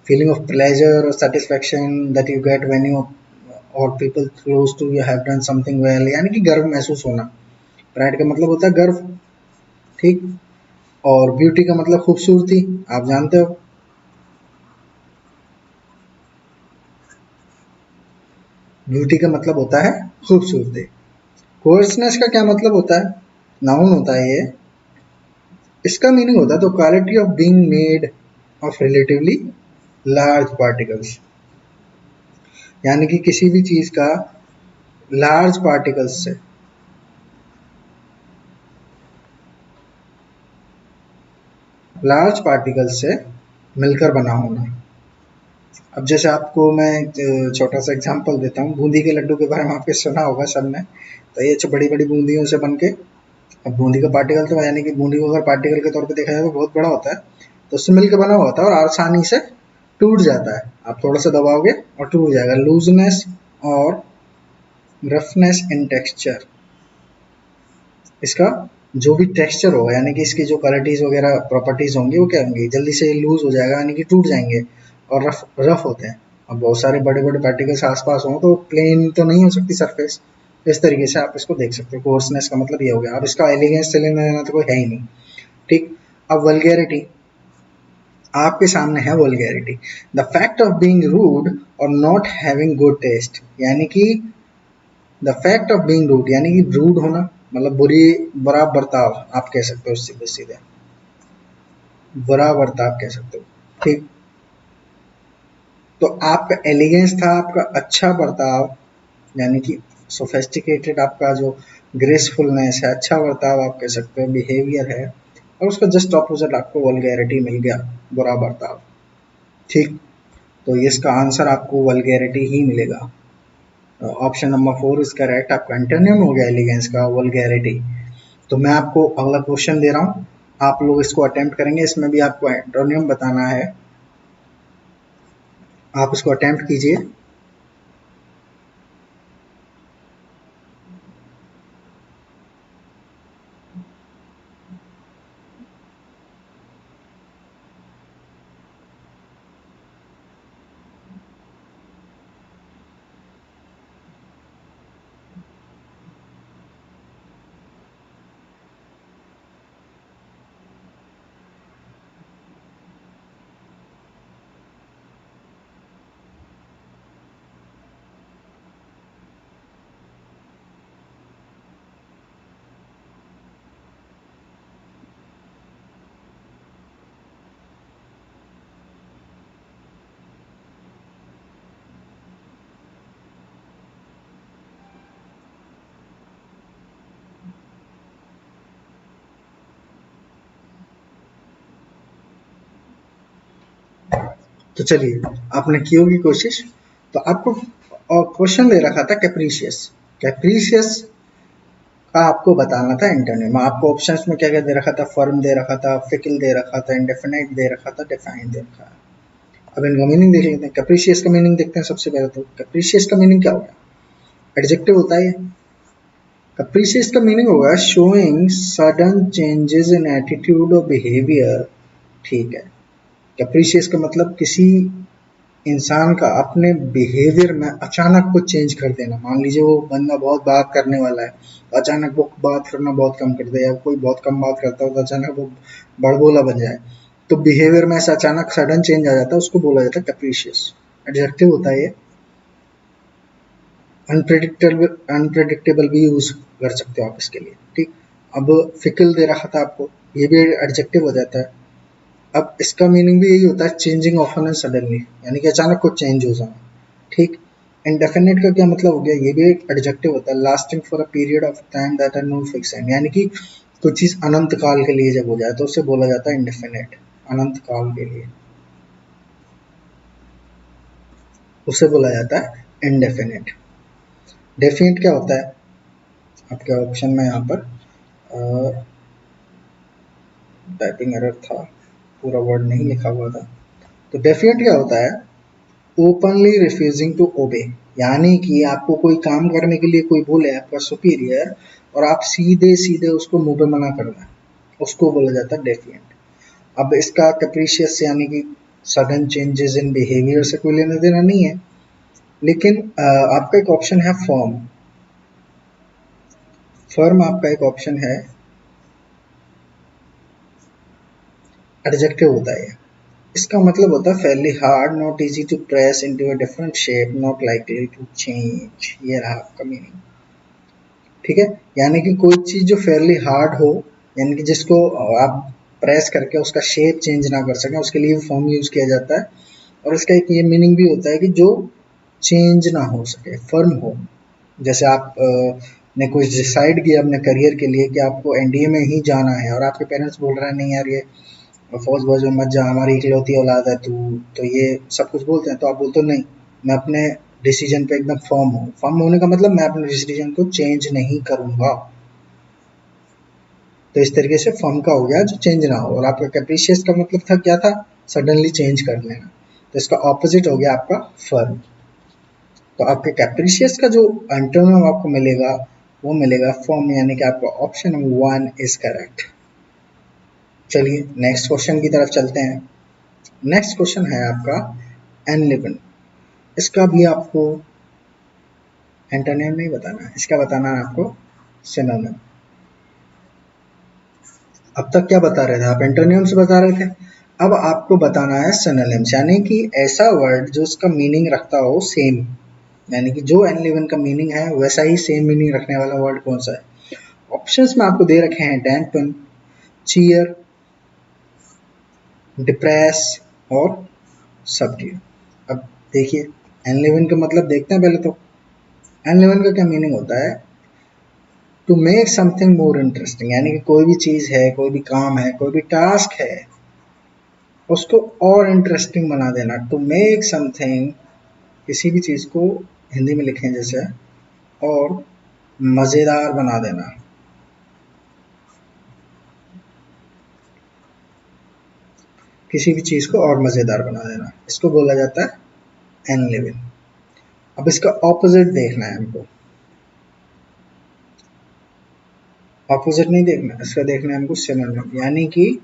feeling of pleasure or satisfaction that you get when you or people close to you have done something well, यानी कि गर्व महसूस होना। प्राइड का मतलब होता है गर्व, ठीक। और ब्यूटी का मतलब खूबसूरती, आप जानते हो। ब्यूटी का मतलब होता है खूबसूरती। कोर्सनेस का क्या मतलब होता है? नाउन होता है ये। इसका मीनिंग होता है the quality of being made of relatively large particles, यानी कि किसी भी चीज का लार्ज पार्टिकल्स से, लार्ज पार्टिकल्स से मिलकर बना होना। अब जैसे आपको मैं छोटा सा एग्जांपल देता हूँ, बूंदी के लड्डू के बारे में आपने सुना होगा सबने। तो ये बड़ी बड़ी बूंदियों से बन के, अब बूंदी का पार्टिकल तो यानी कि बूंदी को अगर पार्टिकल के तौर पे देखा जाए तो बहुत बड़ा होता है, तो उससे मिलकर बना हुआ होता है और आसानी से टूट जाता है। आप थोड़ा सा दबाओगे और टूट जाएगा। लूजनेस और रफनेस इन टेक्सचर, इसका जो भी टेक्सचर होगा यानी कि इसकी जो क्वालिटीज वगैरह प्रॉपर्टीज होंगी वो क्या होंगी, जल्दी से लूज हो जाएगा यानी कि टूट जाएंगे। और रफ रफ होते हैं। अब बहुत सारे बड़े बड़े पार्टिकल्स आसपास हों तो प्लेन तो नहीं हो सकती सरफेस। इस तरीके से आप इसको देख सकते हो। कोर्सनेस का मतलब ये हो गया। अब इसका एलिगेंस से लेना देना तो कोई है ही नहीं, ठीक। अब वल्गैरिटी, आपके सामने है vulgarity, the fact of being rude और नॉट हैविंग गुड टेस्ट, यानी कि the fact of being rude यानी कि रूड होना मतलब बुरा बर्ताव, आप कह सकते हो सीधे सीधे बुरा बर्ताव कह सकते हो, ठीक। तो आपका एलिगेंस था आपका अच्छा बर्ताव, यानी कि सोफेस्टिकेटेड आपका जो ग्रेसफुलनेस है, अच्छा बर्ताव आप कह सकते हो, बिहेवियर है। और उसका जस्ट ऑपोजिट आपको वल्गैरिटी मिल गया, बुरा बर्ताव, ठीक। तो इसका आंसर आपको वल्गैरिटी ही मिलेगा। Option number 4 is correct. आपका एंटोनिम हो गया एलिगेंस का वल्गैरिटी। तो मैं आपको अगला क्वेश्चन दे रहा हूँ, आप लोग इसको अटेम्प्ट करेंगे। इसमें भी आपको एंटोनिम बताना है, आप इसको अटेम्प्ट कीजिए। तो चलिए, आपने की होगी कोशिश। तो आपको क्वेश्चन दे रखा था कैप्रीशियस। कैप्रीशियस का आपको बताना था एंटोनिम। आपको ऑप्शंस में क्या क्या दे रखा था, फर्म दे रखा था, फिकल दे रखा था, इंडेफिनाइट दे रखा था, डिफाइन दे रखा है। अब इनका मीनिंग देख लेते हैं। कैप्रीशियस का मीनिंग देखते हैं सबसे पहले। तो कैप्रीशियस का मीनिंग क्या होगा? एडजेक्टिव होता है। कैप्रीशियस का मीनिंग होगा showing sudden changes in attitude और बिहेवियर, ठीक है। कैप्रीशियस का मतलब किसी इंसान का अपने बिहेवियर में अचानक कुछ चेंज कर देना। मान लीजिए वो बंदा बहुत बात करने वाला है, तो अचानक वो बात करना बहुत कम कर दे, या कोई बहुत कम बात करता हो तो अचानक वो बड़बोला बन जाए। तो बिहेवियर में ऐसा अचानक सडन चेंज आ जाता है, उसको बोला जाता है कैप्रीशियस। एडजेक्टिव होता है ये। अनप्रेडिक्टेबल, अनप्रेडिक्टेबल भी यूज कर सकते हो आप इसके लिए, ठीक। अब फिकल दे रखा था आपको, ये भी एडजेक्टिव हो जाता है। अब इसका मीनिंग भी यही होता है, चेंजिंग ऑफन एंड सडनली, यानी कि अचानक कुछ चेंज हो जाना, ठीक। इंडेफिनिट का क्या मतलब हो गया? ये भी एक एडजेक्टिव होता है। Lasting for a period of time that are no fix end, यानी कि कुछ चीज अनंत काल के लिए जब हो जाए तो उसे बोला जाता है इंडेफिनिट। अनंत काल के लिए उसे बोला जाता है इंडेफिनिट। डेफिनिट क्या होता है? आपके ऑप्शन में यहाँ पर टाइपिंग एरर था, पूरा वर्ड नहीं लिखा हुआ था। तो डेफिनेट क्या होता है? ओपनली रिफ्यूजिंग टू ओबे, यानी कि आपको कोई काम करने के लिए कोई बोले, आपका सुपीरियर, और आप सीधे सीधे उसको मुंह पे मना कर दें, उसको बोला जाता है डेफिनेट। अब इसका कैप्रीशियस यानी कि सडन चेंजेस इन बिहेवियर से कोई लेना देना नहीं है। लेकिन आपका एक ऑप्शन है फर्म। फर्म आपका एक ऑप्शन है, एडजेक्टिव होता है। इसका मतलब होता है fairly hard, not easy to press into a different shape, not likely to change. ये रहा आपका मीनिंग। ठीक है, यानी कि कोई चीज जो फेयरली हार्ड हो, यानी कि जिसको आप प्रेस करके उसका शेप चेंज ना कर सकें, उसके लिए फॉर्म यूज किया जाता है। और इसका एक ये मीनिंग भी होता है कि जो चेंज ना हो सके, फर्म हो। जैसे आप ने कुछ डिसाइड किया अपने करियर के लिए कि आपको एनडीए में ही जाना है, और आपके पेरेंट्स बोल रहे हैं नहीं यार ये फौज वौज में मत जा, हमारी इकलौती औलाद है तू, तो ये सब कुछ बोलते हैं, तो आप बोलते हो नहीं, मैं अपने डिसीजन पे एकदम फर्म हूँ। फर्म होने का मतलब मैं अपने डिसीजन को चेंज नहीं करूंगा। तो इस तरीके से फर्म का हो गया जो चेंज ना हो। और आपका कैप्रिशियस का मतलब था क्या था, सडनली चेंज कर लेना। तो इसका ऑपोजिट हो गया आपका फर्म। तो आपके कैप्रिशियस का जो एंटोनिम आपको मिलेगा वो मिलेगा फर्म, यानी कि आपका ऑप्शन 1 इज करेक्ट। चलिए नेक्स्ट क्वेश्चन की तरफ चलते हैं। नेक्स्ट क्वेश्चन है आपका एनलिवन। इसका भी आपको एंटोनिम नहीं बताना है, इसका बताना है आपको सिनोनिम। अब तक क्या बता रहे थे आप, एंटोनिम्स बता रहे थे। अब आपको बताना है सिनोनिम्स, यानी कि ऐसा वर्ड जो उसका मीनिंग रखता हो सेम, यानी कि जो एनलिवन का मीनिंग है वैसा ही सेम मीनिंग रखने वाला वर्ड कौन सा है। ऑप्शंस में आपको दे रखे हैं डैम्पन, चीयर, डिप्रेस और सबड्यू। अब देखिए एनलिवन का मतलब देखते हैं पहले तो। एनलिवन का क्या मीनिंग होता है, to make something more interesting, यानी कि कोई भी चीज है, कोई भी काम है, कोई भी टास्क है, उसको और इंटरेस्टिंग बना देना। टू मेक समथिंग, किसी भी चीज को हिंदी में लिखें जैसे, और मजेदार बना देना। किसी भी चीज को और मजेदार बना देना, इसको बोला जाता है एनलिवन। अब इसका ऑपोजिट देखना है हमको। ऑपोजिट नहीं देखना, इसका देखना है हमको सिनोनिम, यानी कि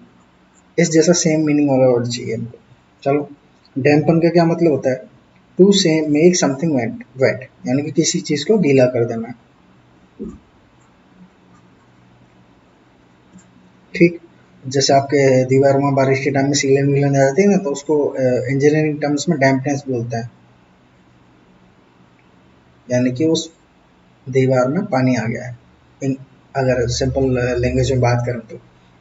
इस जैसा सेम मीनिंग वाला वर्ड चाहिए हमको। चलो, डैम्पन का क्या मतलब होता है, टू से मेक समथिंग वेट वेट, यानी कि किसी चीज को गीला कर देना। ठीक, जैसे आपके दीवारों में बारिश के टाइम में सीलन वीलन आ जाती है ना, तो उसको इंजीनियरिंग टर्म्स में डैम्पनेस बोलते हैं, यानी कि उस दीवार में पानी आ गया है, अगर सिंपल लैंग्वेज में बात करें तो।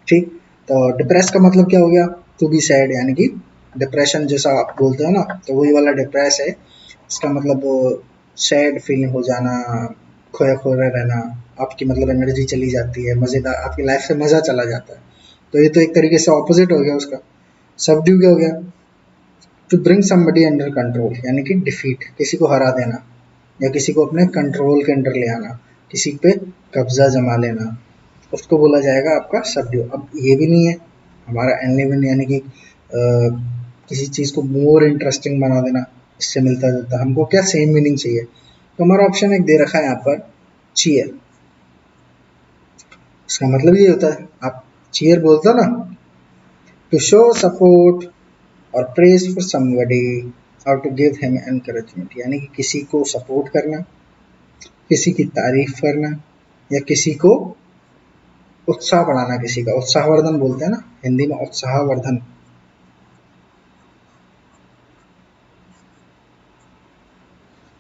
ठीक, तो डिप्रेस का मतलब क्या हो गया, टू बी सैड, यानी कि डिप्रेशन जैसा आप बोलते हो ना, तो वही वाला डिप्रेस है। इसका मतलब सैड फीलिंग हो जाना, खोया खोया रहना, आपकी मतलब एनर्जी चली जाती है, मजेदार, आपकी लाइफ से मजा चला जाता है। तो ये तो एक तरीके से ऑपोजिट हो गया उसका। सबड्यू क्या हो गया, to bring somebody under control, यानी कि डिफीट, किसी को हरा देना, या किसी को अपने कंट्रोल के अंडर ले आना, किसी पे कब्जा जमा लेना, उसको बोला जाएगा आपका सबड्यू। अब ये भी नहीं है हमारा एनलिवन, यानी कि किसी चीज को मोर इंटरेस्टिंग बना देना, इससे मिलता जुलता, हमको क्या सेम मीनिंग चाहिए। तो हमारा ऑप्शन एक दे रखा है यहाँ पर, चीयर। इसका मतलब ये होता है, आप चीयर बोलते हो ना, टू शो सपोर्ट और प्रेज फॉर समबडी, और टू गिव हिम एनकरेजमेंट, यानी कि किसी को सपोर्ट करना, किसी की तारीफ करना, या किसी को उत्साह बढ़ाना, किसी का उत्साहवर्धन बोलते हैं ना हिंदी में, उत्साहवर्धन।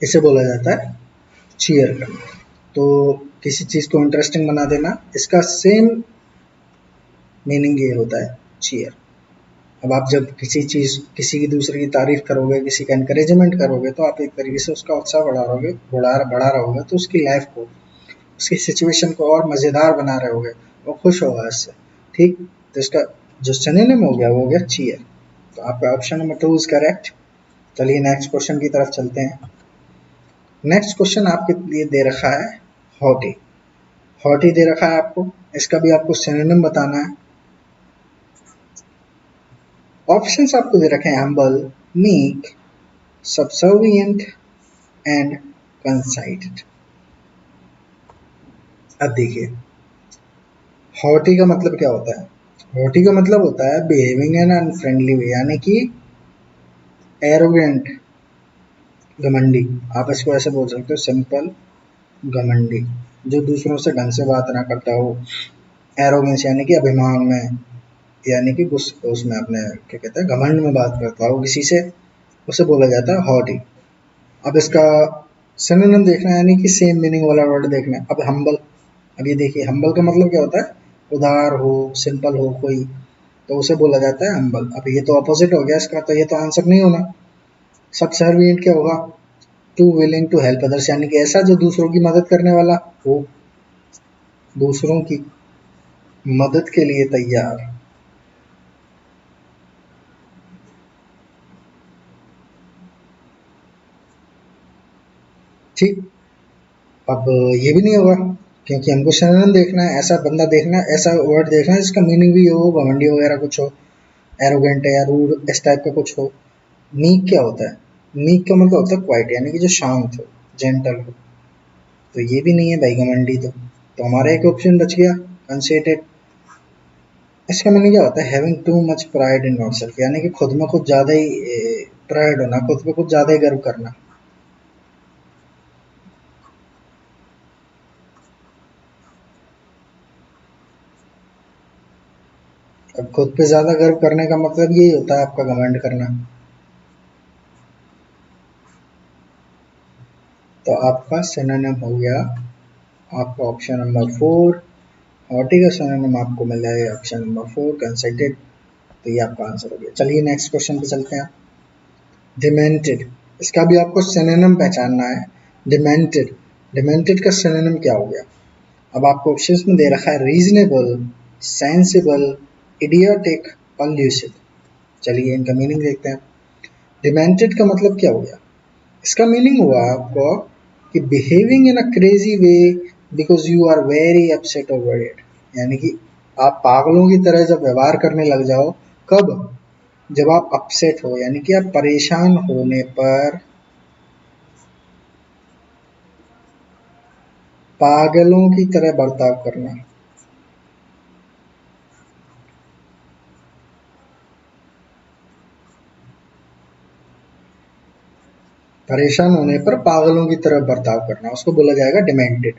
इसे बोला जाता है चीयर करना। तो किसी चीज को इंटरेस्टिंग बना देना, इसका सेम मीनिंग ये होता है चीयर। अब आप जब किसी चीज, किसी की दूसरे की तारीफ करोगे, किसी का एनकरेजमेंट करोगे, तो आप एक तरीके से उसका उत्साह बढ़ा रहे होगे, तो उसकी लाइफ को, उसकी सिचुएशन को और मजेदार बना रहे होगे, वो खुश होगा इससे। ठीक, तो इसका जो सिनोनिम हो गया वो हो गया चीयर। तो आपका ऑप्शन नंबर 2 इज करेक्ट। चलिए नेक्स्ट क्वेश्चन की तरफ चलते हैं। नेक्स्ट क्वेश्चन आपके लिए दे रखा है हॉटी। हॉटी दे रखा है आपको, इसका भी आपको सिनोनिम बताना है। ऑप्शंस आपको दे रखे हैं हम्बल, मीक, सबसर्विएंट एंड कंसाइटेड। अब देखिए हॉटी का मतलब क्या होता है। हॉटी का मतलब होता है बिहेविंग एन अनफ्रेंडली वे, यानी कि एरोगेंट घमंडी, आप इसको ऐसे बोल सकते हो, सिंपल घमंडी, जो दूसरों से ढंग से बात ना करता हो। एरोगेंस यानी कि अभिमान में, यानी कि उसमें अपने क्या कहते हैं घमंड में बात करता हो किसी से, उसे बोला जाता है हॉटी। अब इसका सिनोनिम देखना है, यानी कि सेम मीनिंग वाला वर्ड देखना है। अब हम्बल, अब ये देखिए हम्बल का मतलब क्या होता है, उदार हो, सिंपल हो कोई, तो उसे बोला जाता है हम्बल। अब ये तो अपोजिट हो गया इसका, तो ये तो आंसर नहीं होना। सबसर्विएंट क्या होगा, to willing to help others, यानी कि ऐसा जो दूसरों की मदद करने वाला हो, दूसरों की मदद के लिए तैयार। ठीक, अब ये भी नहीं होगा, क्योंकि हमको सिनोनिम देखना है, ऐसा बंदा देखना है, ऐसा वर्ड देखना है जिसका मीनिंग भी हो, घमंडी वगैरह कुछ हो, एरोगेंट है या रूड इस टाइप का कुछ हो। मीक क्या होता है, मीक का मतलब होता है क्वाइट, यानी कि जो शांत हो, जेंटल हो, तो ये भी नहीं है भाई घमंडी। तो हमारा एक ऑप्शन बच गया कंसेटेड। इसका मीनिंग क्या होता है, having too much pride in yourself, यानी कि खुद में कुछ ज्यादा ही प्राइड होना, खुद पे कुछ ज्यादा ही गर्व करना। अब खुद पे ज्यादा गर्व करने का मतलब यही होता है आपका घमंड करना। तो आपका सिनोनिम हो गया आपका ऑप्शन नंबर 4, हॉटी का सिनोनिम आपको मिला है ऑप्शन नंबर 4, कंसेटेड। तो ये आपका आंसर हो गया। चलिए नेक्स्ट क्वेश्चन पे चलते हैं। डिमेंटेड, इसका भी आपको सिनोनिम पहचानना है। डिमेंटेड, डिमेंटेड का सिनोनिम क्या हो गया। अब आपको ऑप्शंस में दे रखा है रीजनेबल, सेंसिबल, इडियोटिक और ल्यूसिड। चलिए इनका मीनिंग देखते हैं। डिमेंटेड का मतलब क्या हो गया, इसका मीनिंग हुआ आपको कि behaving in a crazy way because you are very upset और वरीड, यानी कि आप पागलों की तरह जब व्यवहार करने लग जाओ, कब, जब आप अपसेट हो, यानी कि आप परेशान होने पर पागलों की तरह बर्ताव करना। परेशान होने पर पागलों की तरह बर्ताव करना, उसको बोला जाएगा डिमेंटेड।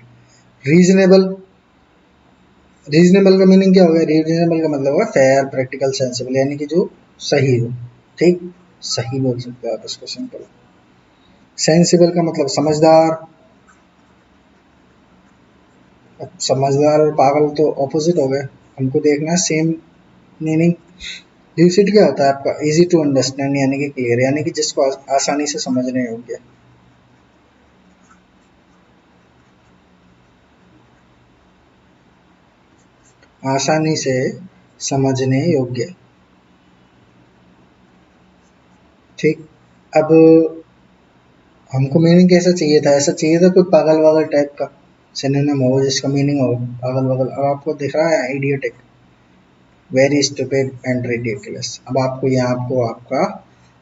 रीजनेबल, रीजनेबल का मीनिंग क्या हो गया, रीजनेबल का मतलब होगा फेयर, प्रैक्टिकल, सेंसिबल, यानी कि जो सही हो। ठीक, सही बोल सकते हो आप इसको सिंपल। सेंसिबल का मतलब समझदार। अब समझदार और पागल तो ऑपोजिट हो गए, हमको देखना है सेम मीनिंग। ल्यूसिड क्या होता है आपका, इजी टू अंडरस्टैंड, यानी कि क्लियर, यानी कि जिसको आसानी से समझने योग्य। आसानी से समझने योग्य। ठीक, अब हमको मीनिंग कैसा चाहिए था, ऐसा चाहिए था कोई पागल वागल टाइप का सिनोनिम हो जिसका मीनिंग हो पागल वागल। अब आपको दिख रहा है idiotic, very stupid and ridiculous. अब आपको यहाँ आपको आपका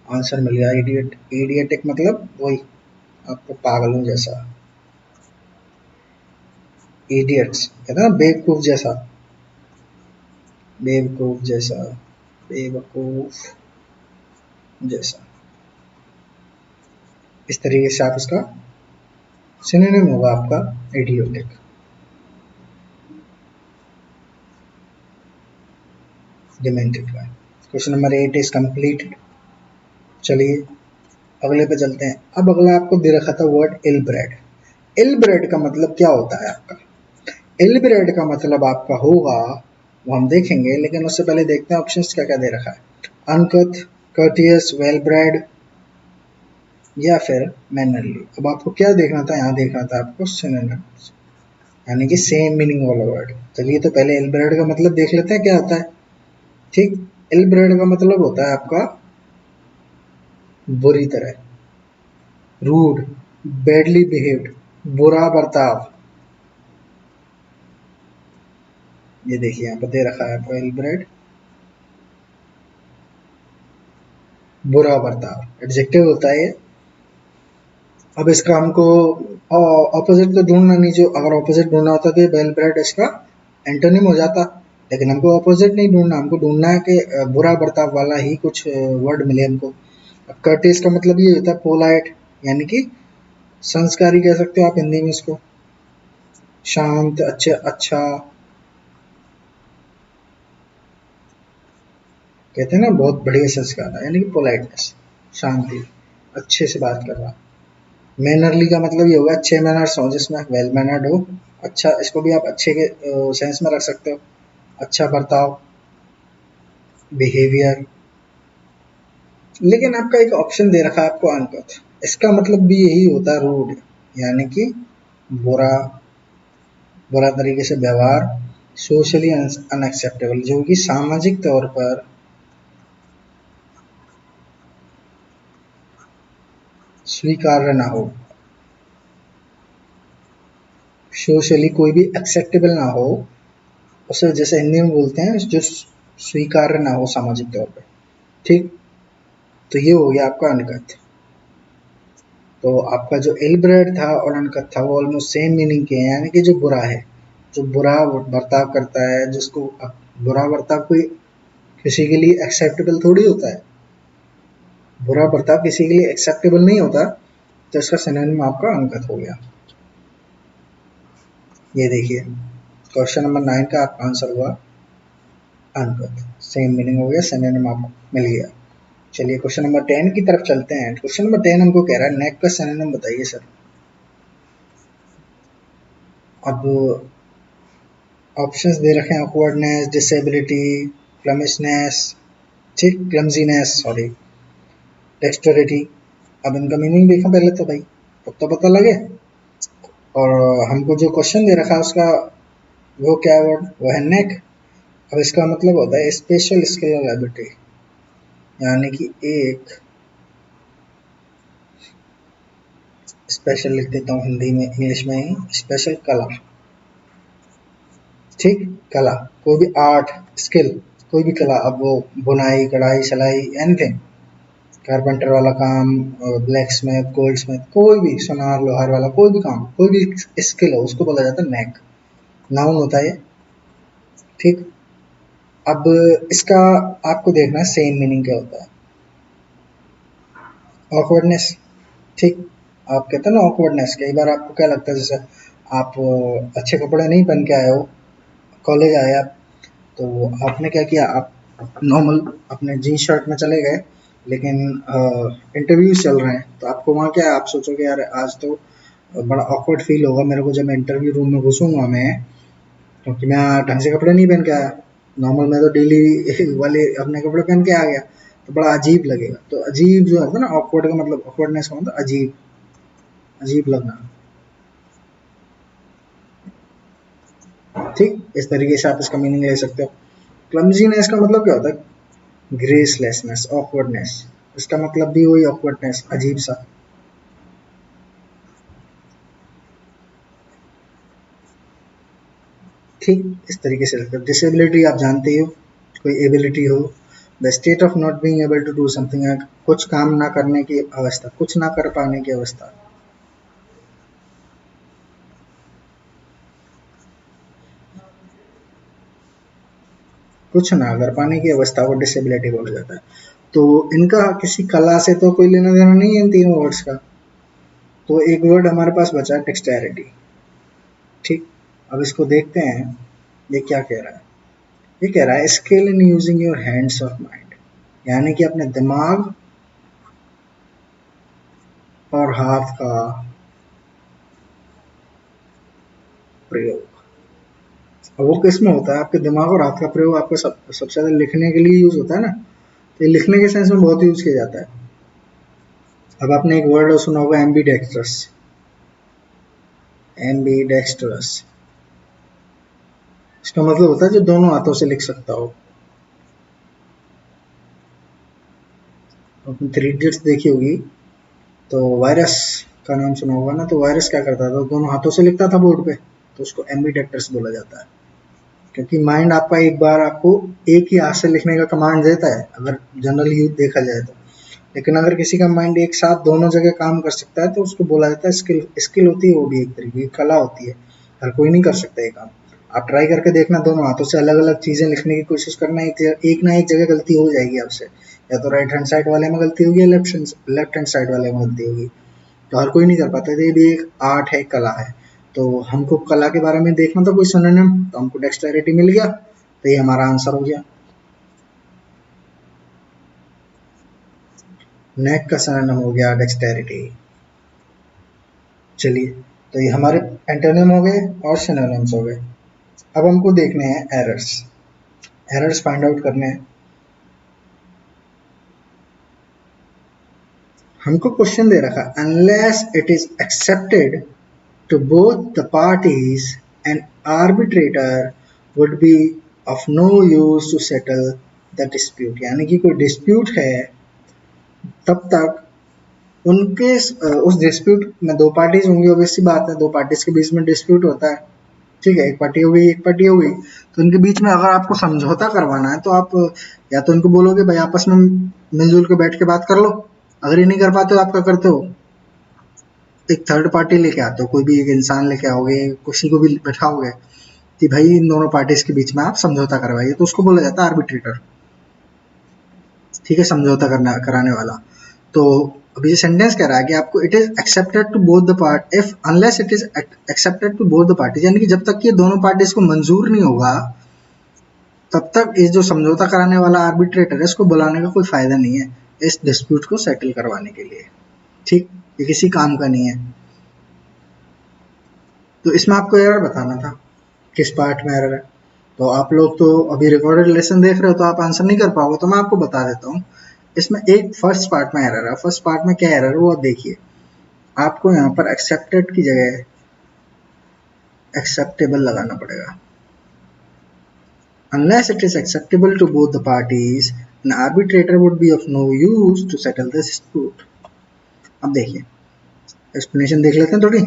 आंसर मिल गया, इडियट। इडियोटिक मतलब वही आपको पागलों जैसा, इडियट्स कहते हैं ना, बेवकूफ जैसा, बेवकूफ जैसा, बेवकूफ जैसा, इस तरीके से आप इसका सिनोनिम होगा आपका इडियोटिक। डिमेंटेड का क्वेश्चन नंबर 8 इज कंप्लीटेड। चलिए अगले पे चलते हैं। अब अगला आपको दे रखा था word ill bred. Ill bred का मतलब क्या होता है आपका, इल ब्रेड का मतलब आपका होगा, वो हम देखेंगे, लेकिन उससे पहले देखते हैं ऑप्शंस क्या क्या दे रखा है। अनकथ, कर्टियस, वेल ब्रेड या फिर मैनरली। अब आपको क्या देखना था, यहाँ देखना था आपको सिनोनिम्स, यानी कि सेम मीनिंग वाला वर्ड। चलिए तो पहले इल ब्रेड का मतलब देख लेते हैं क्या होता है। ठीक, इल ब्रेड का मतलब होता है आपका बुरी तरह, रूड, बैडली बिहेव्ड, बुरा बर्ताव। ये देखिए यहाँ पर दे रखा है आपको इल ब्रेड, बुरा बर्ताव एडजेक्टिव होता है ये। अब इसका हमको ऑपोजिट तो ढूंढना नहीं, जो अगर ऑपोजिट ढूंढना होता तो बेल ब्रेड इसका एंटोनिम हो जाता, लेकिन हमको ऑपोजिट नहीं ढूंढना, हमको ढूंढना है कि बुरा बर्ताव वाला ही कुछ वर्ड मिले हमको। अब कर्टेस का मतलब ये होता है पोलाइट, यानी कि संस्कारी कह सकते हो आप हिंदी में इसको, शांत, अच्छे, अच्छा कहते हैं ना, बहुत बढ़िया संस्कार है, यानी कि पोलाइटनेस, शांति, अच्छे से बात कर रहा। मैनरली का मतलब ये होगा अच्छे मैनर्स हो जिसमें, वेल मैनर्ड हो, अच्छा, इसको भी आप अच्छे के सेंस में रख सकते हो, अच्छा बर्ताव, बिहेवियर। लेकिन आपका एक ऑप्शन दे रखा है आपको अनपढ़, इसका मतलब भी यही होता है रूड, यानी कि बुरा, बुरा तरीके से व्यवहार, सोशली अनएक्सेप्टेबल, जो कि सामाजिक तौर पर स्वीकार्य ना हो, सोशली कोई भी एक्सेप्टेबल ना हो, उसे जैसे हिंदी में बोलते हैं जो स्वीकार्य ना हो सामाजिक तौर पे। ठीक, तो ये हो गया आपका अनकथ। तो आपका जो इलब्रेड था और अनकथ था वो ऑलमोस्ट सेम मीनिंग के हैं, यानी कि जो बुरा है, जो बुरा बर्ताव करता है, जिसको बुरा बर्ताव कोई किसी के लिए एक्सेप्टेबल थोड़ी होता है, बुरा बर्ताव किसी के लिए एक्सेप्टेबल नहीं होता, तो इसका सिनोनिम आपका अनकथ हो गया। ये देखिए क्वेश्चन नंबर 9 का आपका आंसर हुआ अनकथ, सेम मीनिंग हो गया, सिनोनिम आपको मिल गया। चलिए क्वेश्चन नंबर 10 की तरफ चलते हैं। क्वेश्चन नंबर 10 हमको कह रहा है नेक का सिनोनिम बताइए सर। अब ऑप्शंस दे रखे हैं ऑकवर्डनेस, डिसेबिलिटी, क्लमिशनेस, ठीक, क्लमजीनेस सॉरी, डेक्स्टरिटी। अब इनका मीनिंग देखो पहले तो भाई, तब तो पता लगे। और हमको जो क्वेश्चन दे रखा है उसका वो क्या वर्ड, वो है नेक। अब इसका मतलब होता है स्पेशल स्किल और एबिलिटी, यानी कि एक स्पेशल लिख देता हूँ हिंदी में, इंग्लिश में ही, स्पेशल कला। ठीक, कला, कोई भी आर्ट स्किल, कोई भी कला, अब वो बुनाई, कढ़ाई, सिलाई, एनीथिंग, कारपेंटर वाला काम, ब्लैक स्मिथ, गोल्ड स्मिथ, कोई भी सुनार लोहार वाला कोई भी काम, कोई भी स्किल हो, उसको बोला जाता है नेक, नाउन होता है। ठीक, अब इसका आपको देखना है सेम मीनिंग क्या होता है। ऑकवर्डनेस, ठीक, आप कहते हैं ना ऑकवर्डनेस, कई बार आपको क्या लगता है, जैसे आप अच्छे कपड़े नहीं पहन के आए हो, कॉलेज आए आप, तो आपने क्या किया, आप नॉर्मल अपने जीन्स शर्ट में चले गए, लेकिन इंटरव्यूज चल रहे हैं, तो आपको वहाँ क्या, आप सोचोगे यार आज तो बड़ा ऑकवर्ड फील होगा मेरे को जब मैं इंटरव्यू रूम में घुसूंगा मैं, क्योंकि मैं ढंग से कपड़े नहीं पहन के आया, नॉर्मल मैं तो डेली वाले अपने कपड़े पहन के आ गया, तो बड़ा अजीब लगेगा। तो अजीब जो है ना, ऑकवर्ड का मतलब, ऑकवर्डनेस का मतलब अजीब, अजीब लगना। ठीक, इस तरीके से आप इसका मीनिंग ले सकते हो। क्लमजीनेस का मतलब क्या होता है, ग्रेसलेसनेस, ऑकवर्डनेस, इसका मतलब भी वही ऑकवर्डनेस, अजीब सा। ठीक, इस तरीके से रखते हो। डिसेबिलिटी आप जानते ही हो, कोई एबिलिटी हो, the state of not being able to do something, कुछ काम ना करने की अवस्था, कुछ ना कर पाने की अवस्था। कुछ ना कर पाने की अवस्था को डिसेबिलिटी बोला जाता है। तो इनका किसी कला से तो कोई लेना देना नहीं है इन तीनों वर्ड्स का। तो एक वर्ड हमारे पास बचा है डेक्सटेरिटी। ठीक, अब इसको देखते हैं ये क्या कह रहा है। ये कह रहा है skill in using your hands और माइंड, यानी कि अपने दिमाग और हाथ का प्रयोग। अब वो किस में होता है, आपके दिमाग और हाथ का प्रयोग आपको सबसे ज़्यादा लिखने के लिए यूज होता है ना, तो ये लिखने के सेंस में बहुत यूज किया जाता है। अब आपने एक वर्ड सुना होगा एम्बी डेक्स्ट्रस, एम्बी डेक्स्ट्रस, इसका मतलब होता है जो दोनों हाथों से लिख सकता हो। आपने थ्री इडियट्स देखी होगी, तो वायरस का नाम सुना होगा ना, तो वायरस क्या करता था, दोनों हाथों से लिखता था बोर्ड पे, तो उसको एम्बीडेक्टर्स बोला जाता है। क्योंकि माइंड आपका एक बार आपको एक ही हाथ से लिखने का कमांड देता है, अगर जनरल यूज देखा जाए तो। लेकिन अगर किसी का माइंड एक साथ दोनों जगह काम कर सकता है, तो उसको बोला जाता है स्किल। स्किल होती है वो भी एक तरीके की कला होती है, हर कोई नहीं कर सकता ये काम। आप ट्राई करके देखना, दोनों हाथों से अलग अलग चीजें लिखने की कोशिश करना, एक ना एक जगह गलती हो जाएगी आपसे, या तो राइट हैंड साइड वाले में गलती होगी या लेफ्ट हैंड साइड वाले में गलती होगी। तो हर कोई नहीं कर पाता, ये भी एक आर्ट है, कला है। तो हमको कला के बारे में देखना था कोई सिनोनिम, तो हमको डेक्सटेरिटी मिल गया, तो ये हमारा आंसर हो गया। नेक का सिनोनिम हो गया डेक्सटेरिटी। चलिए, तो ये हमारे एंटोनिम हो गए और सिनोनिम्स हो गए। अब हमको देखने हैं एरर्स, एरर्स फाइंड आउट करने हैं। हमको क्वेश्चन दे रखा, unless it is accepted to both the parties, an arbitrator would be of no use to settle the dispute। यानी कि कोई डिस्प्यूट है, तब तक उनके उस डिस्प्यूट में दो पार्टीज होंगी, ऑब्वियसली बात है, दो पार्टीज के बीच में डिस्प्यूट होता है, ठीक है, एक पार्टी हो गई एक पार्टी हो गई, तो उनके बीच में अगर आपको समझौता करवाना है तो आप या तो उनको बोलोगे भाई आपस में मिलजुल के बैठ के बात कर लो, अगर ये नहीं कर पाते हो आप क्या करते हो, एक थर्ड पार्टी लेके आते हो, कोई भी एक इंसान लेके आओगे, किसी को भी बैठाओगे कि भाई इन दोनों पार्टीज के बीच में आप समझौता करवाइए, तो उसको बोला जाता है आर्बिट्रेटर, ठीक है, समझौता करना कराने वाला। तो अभी ये सेंटेंस कह रहा है कि आपको it is accepted to both the part if unless it is accepted to both the parties, यानी कि जब तक ये दोनों पार्टीज को मंजूर नहीं होगा तब तक इस जो समझौता कराने वाला आर्बिट्रेटर है इसको बुलाने का कोई फायदा नहीं है इस डिस्प्यूट को सेटल करवाने के लिए, ठीक, ये किसी काम का नहीं है। तो इसमें आपको एरर बताना था, किस पार्ट में एरर है। तो आप लोग तो अभी रिकॉर्डेड लेसन देख रहे हो तो आप आंसर नहीं कर पाओगे, तो मैं आपको बता देता हूँ। इसमें एक फर्स्ट पार्ट में एरर है, फर्स्ट पार्ट में क्या एरर है वो देखिए। आपको यहाँ पर एक्सेप्टेड की जगह एक्सेप्टेबल लगाना पड़ेगा। Unless it is acceptable to both the parties, an arbitrator would be of no use to settle the dispute। अब देखिए, एक्सप्लेनेशन देख लेते हैं थोड़ी।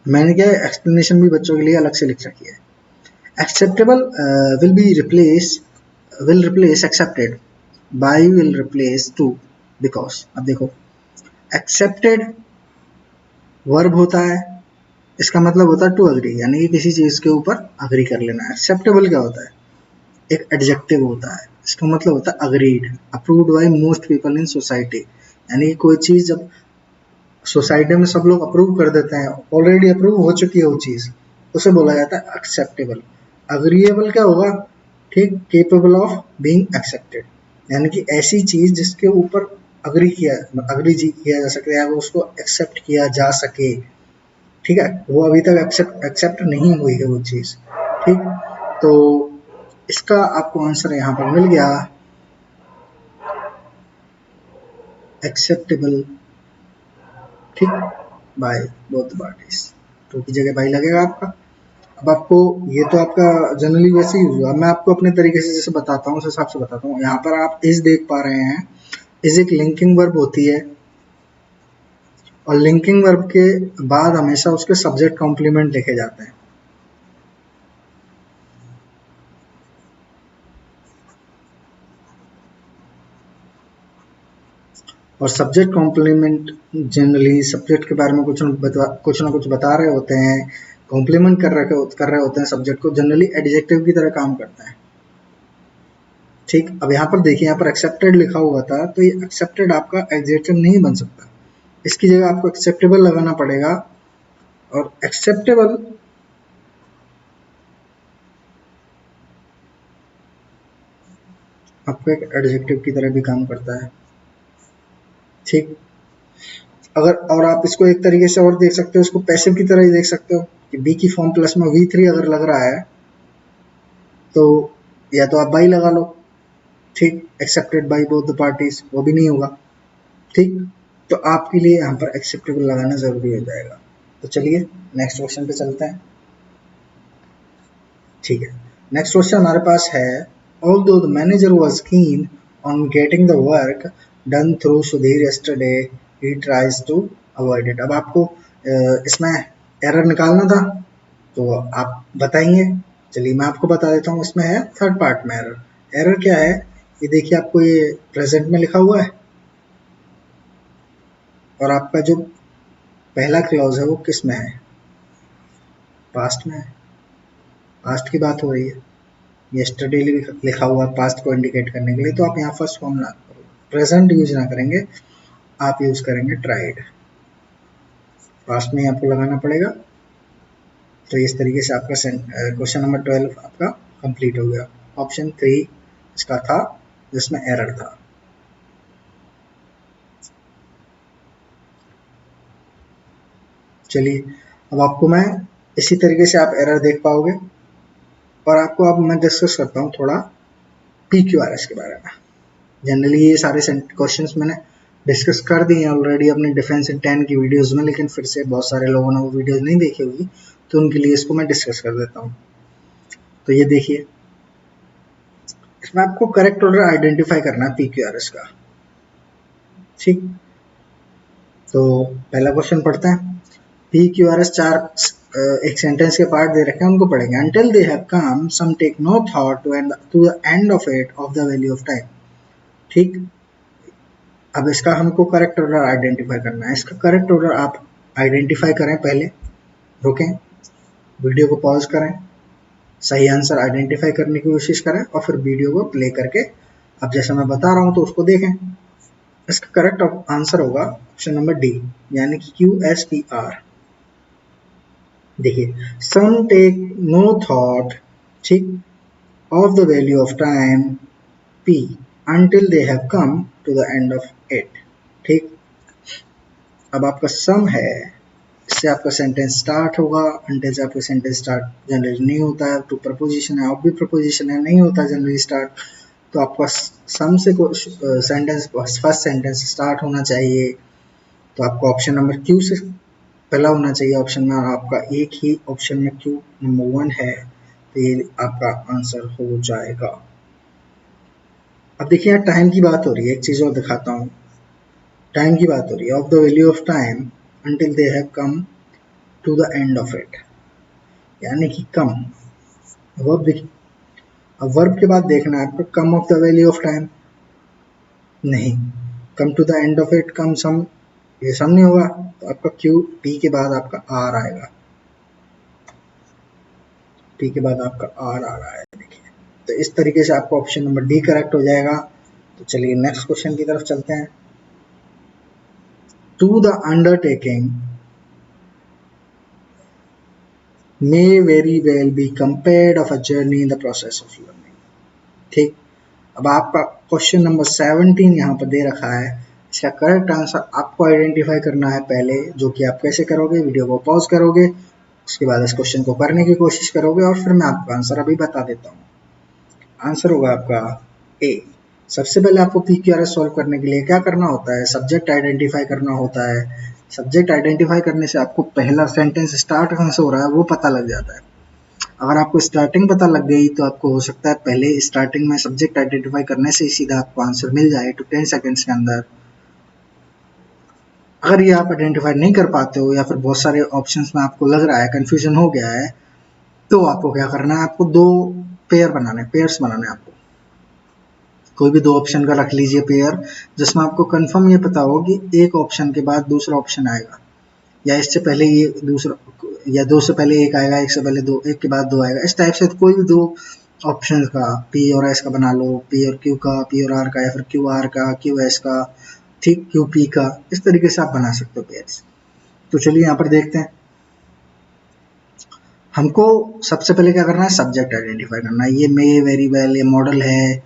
मैंने क्या एक्सप्लेनेशन भी बच्चों के लिए अलग से लिख रखी है। Acceptable will replace accepted, by will replace to, because। अब देखो, accepted वर्ब होता है, इसका मतलब होता है टू अग्री, यानी कि किसी चीज के ऊपर अग्री कर लेना। एक्सेप्टेबल क्या होता है, एक एडजेक्टिव होता है, इसका मतलब होता है agreed, approved by most people in society, यानी कोई चीज जब सोसाइटी में सब लोग अप्रूव कर देते हैं, ऑलरेडी अप्रूव हो चुकी है वो चीज, उसे बोला जाता है एक्सेप्टेबल। अग्रीएबल क्या होगा, ठीक, केपेबल ऑफ बीइंग एक्सेप्टेड, यानी कि ऐसी चीज जिसके ऊपर अग्री किया जा सके, या उसको एक्सेप्ट किया जा सके, ठीक है, वो अभी तक एक्सेप्ट नहीं हुई है वो चीज, ठीक। तो इसका आपको आंसर यहाँ पर मिल गया, एक्सेप्टेबल, ठीक, बाय बोथ पार्टीज, तो की जगह बाई लगेगा आपका। अब आपको ये तो आपका जनरली वैसे ही हुआ, मैं आपको अपने तरीके से जैसे बताता हूँ उस हिसाब से बताता हूँ। यहाँ पर आप इज देख पा रहे हैं, इज एक लिंकिंग वर्ब होती है, और लिंकिंग वर्ब के बाद हमेशा उसके सब्जेक्ट कॉम्प्लीमेंट लिखे जाते हैं। और सब्जेक्ट कॉम्प्लीमेंट जनरली सब्जेक्ट के बारे में कुछ ना कुछ बता रहे होते हैं, कॉम्प्लीमेंट कर रहे होते हैं सब्जेक्ट को, जनरली एडजेक्टिव की तरह काम करता है, ठीक। अब यहाँ पर देखिए, यहाँ पर एक्सेप्टेड लिखा हुआ था, तो ये एक्सेप्टेड आपका एडजेक्टिव नहीं बन सकता, इसकी जगह आपको एक्सेप्टेबल लगाना पड़ेगा। और एक्सेप्टेबल आपको एक एडजेक्टिव की तरह भी काम करता है, ठीक। अगर और आप इसको एक तरीके से और देख सकते हो, इसको पैसिव की तरह ही देख सकते हो कि बी की फॉर्म प्लस में V3 अगर लग रहा है तो या तो आप बाई लगा लो, ठीक, accepted by both the parties, वो भी नहीं होगा, ठीक। तो आपके लिए यहाँ पर एक्सेप्टेबल लगाना जरूरी हो जाएगा। तो चलिए नेक्स्ट क्वेश्चन पे चलते हैं, ठीक है। नेक्स्ट क्वेश्चन हमारे पास है, although the manager was keen on getting the work done through Sudhir yesterday, he tries to avoid it। अब आपको इसमें एरर निकालना था, तो आप बताएंगे। चलिए मैं आपको बता देता हूँ, इसमें है थर्ड पार्ट में एरर। एरर क्या है, ये देखिए, आपको ये प्रेजेंट में लिखा हुआ है, और आपका जो पहला क्लॉज है वो किस में है, पास्ट में है, पास्ट की बात हो रही है, yesterday लिखा हुआ पास्ट को इंडिकेट करने के लिए, तो आप यहाँ फर्स्ट फॉर्म ना प्रेजेंट यूज ना करेंगे, आप यूज करेंगे ट्राइड, पास्ट में आपको लगाना पड़ेगा। तो इस तरीके से आपका क्वेश्चन नंबर 12 आपका कंप्लीट हो गया। ऑप्शन 3 इसका था जिसमें एरर था। चलिए अब आपको मैं इसी तरीके से आप एरर देख पाओगे, और आपको अब मैं डिस्कस करता हूँ थोड़ा PQRS के बारे में। जनरली ये सारे क्वेश्चंस मैंने डिस्कस कर दिए हैं ऑलरेडी अपने डिफेंस इन 10 की वीडियोस में, लेकिन फिर से बहुत सारे लोगों ने वो वीडियोस नहीं देखी होगी, तो उनके लिए इसको मैं डिस्कस कर देता हूँ। तो ये देखिए, इसमें आपको करेक्ट ऑर्डर आइडेंटिफाई करना है PQRS का। ठीक, तो पहला क्वेश्चन पढ़ते हैं। PQRS 4 एक सेंटेंस के पार्ट दे रखे हैं, उनको पढ़ेंगे। Until they have come, some take no thought to the end of it of the value of time। ठीक, अब इसका हमको करेक्ट ऑर्डर आइडेंटिफाई करना है। इसका करेक्ट ऑर्डर आप आइडेंटिफाई करें, पहले रुकें, वीडियो को पॉज करें, सही आंसर आइडेंटिफाई करने की कोशिश करें, और फिर वीडियो को प्ले करके अब जैसा मैं बता रहा हूं तो उसको देखें। इसका करेक्ट आंसर होगा ऑप्शन नंबर डी, यानी कि QSPR। देखिए, सम टेक नो थॉट, ठीक, of the value of time P until they have come to the end of it। ठीक, अब आपका सम है, इससे आपका सेंटेंस स्टार्ट होगा। अंटिल से आपका सेंटेंस स्टार्ट जनरली नहीं होता है, टू प्रपोजिशन है, ऑफ भी प्रपोजिशन है, नहीं होता जनरली स्टार्ट। तो आपका सम से सेंटेंस फर्स्ट सेंटेंस स्टार्ट होना चाहिए, तो आपको ऑप्शन नंबर क्यू से पहला होना चाहिए ऑप्शन में, और आपका एक ही ऑप्शन में क्यू नंबर 1 है, तो ये आपका आंसर हो जाएगा। अब देखिए यहाँ टाइम की बात हो रही है, एक चीज और दिखाता हूँ, टाइम की बात हो रही है। Of the value of time until they have come to the end of it, यानी कि कम वर्ब। देखिए, अब वर्ब के बाद देखना है आपको, come of the value of time नहीं, come to the end of it, come some, ये सम नहीं होगा, तो आपका क्यू टी के बाद आपका आर आएगा, टी के बाद आपका आर आ रहा है। देखिए, तो इस तरीके से आपका ऑप्शन नंबर डी करेक्ट हो जाएगा। तो चलिए नेक्स्ट क्वेश्चन की तरफ चलते हैं। To the undertaking may very well be compared of a journey in the process of learning। ठीक, अब आपका क्वेश्चन नंबर 17 यहाँ पर दे रखा है। इसका करेक्ट आंसर आपको आइडेंटिफाई करना है पहले, जो कि आप कैसे करोगे, वीडियो को पॉज करोगे, उसके बाद इस क्वेश्चन को करने की कोशिश करोगे, और फिर मैं आपका आंसर अभी बता देता हूँ। आंसर होगा आपका ए। सबसे पहले आपको PQRS सॉल्व करने के लिए क्या करना होता है, सब्जेक्ट आइडेंटिफाई करना होता है। सब्जेक्ट आइडेंटिफाई करने से आपको पहला सेंटेंस स्टार्ट कहाँ से हो रहा है वो पता लग जाता है। अगर आपको स्टार्टिंग पता लग गई तो आपको हो सकता है पहले स्टार्टिंग में सब्जेक्ट आइडेंटिफाई करने से ही सीधा आपको आंसर मिल जाए तो 10 सेकंड्स के अंदर। अगर ये आप आइडेंटिफाई नहीं कर पाते हो, या फिर बहुत सारे ऑप्शंस में आपको लग रहा है, कंफ्यूजन हो गया है, तो आपको क्या करना है, आपको दो पेयर्स बनाने हैं आपको। कोई भी दो ऑप्शन का रख लीजिए पेयर, जिसमें आपको कंफर्म ये पता हो कि एक ऑप्शन के बाद दूसरा ऑप्शन आएगा, या इससे पहले ये दूसरा, या दो से पहले एक आएगा, एक से पहले दो, एक के बाद दो आएगा। इस टाइप से कोई भी दो ऑप्शन का, P और S का बना लो, P और Q का, P और R का, या फिर QR का, QS का, ठीक, QP का, इस तरीके से आप बना सकते हो पेयर्स। तो चलिए यहाँ पर देखते हैं। हमको सबसे पहले क्या करना है, सब्जेक्ट आइडेंटिफाई करना है। ये मे, वेरी वेल, ये मॉडल है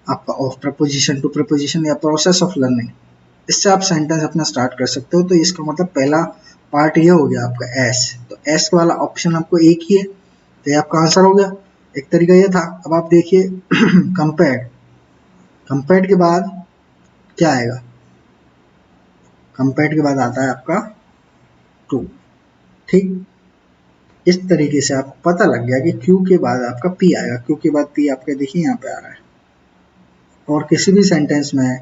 आपका ऑफ प्रपोजिशन, टू प्रपोजिशन, या प्रोसेस ऑफ लर्निंग। इससे आप सेंटेंस अपना स्टार्ट कर सकते हो। तो इसका मतलब पहला पार्ट ये हो गया आपका एस, तो एस वाला ऑप्शन आपको एक ही है, तो ये आपका आंसर हो गया। एक तरीका ये था। अब आप देखिए कंपेयर्ड, कंपेयर्ड के बाद क्या आएगा, कंपेयर्ड के बाद आता है आपका टू। ठीक, इस तरीके से आपको पता लग गया कि क्यू के बाद आपका पी आएगा, क्यू के बाद पी आपके देखिए यहाँ पे आ रहा है। और किसी भी सेंटेंस में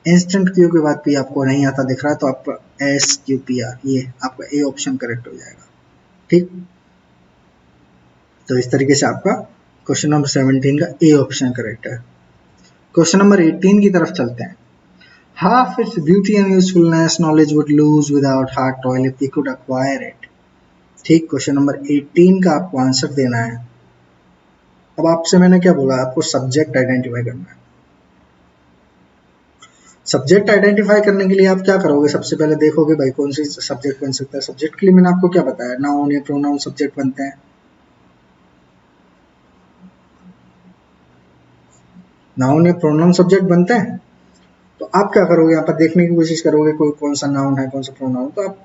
इंस्टेंट क्यू के बाद पी आपको नहीं आता दिख रहा है, तो आपका एस क्यू पी आर, ये आपका ए ऑप्शन करेक्ट हो जाएगा। ठीक, तो इस तरीके से आपका क्वेश्चन नंबर 17 का ए ऑप्शन करेक्ट है। क्वेश्चन नंबर 18 की तरफ चलते हैं। Half its beauty and usefulness knowledge would lose without hard toil if we could acquire it. ठीक, क्वेश्चन नंबर 18 का आपको आंसर देना है। अब आपसे मैंने क्या बोला, आपको सब्जेक्ट आइडेंटिफाई करना है। सब्जेक्ट आइडेंटिफाई करने के लिए आप क्या करोगे, सबसे पहले देखोगे भाई कौन सी सब्जेक्ट बन सकता है। सब्जेक्ट के लिए मैंने आपको क्या बताया, नाउन या प्रोनाउन सब्जेक्ट बनते हैं। नाउन या प्रोनाउन सब्जेक्ट बनते हैं। तो आप क्या करोगे, यहाँ पर देखने की कोशिश करोगे कोई कौन सा नाउन है कौन सा प्रोनाउन, तो आप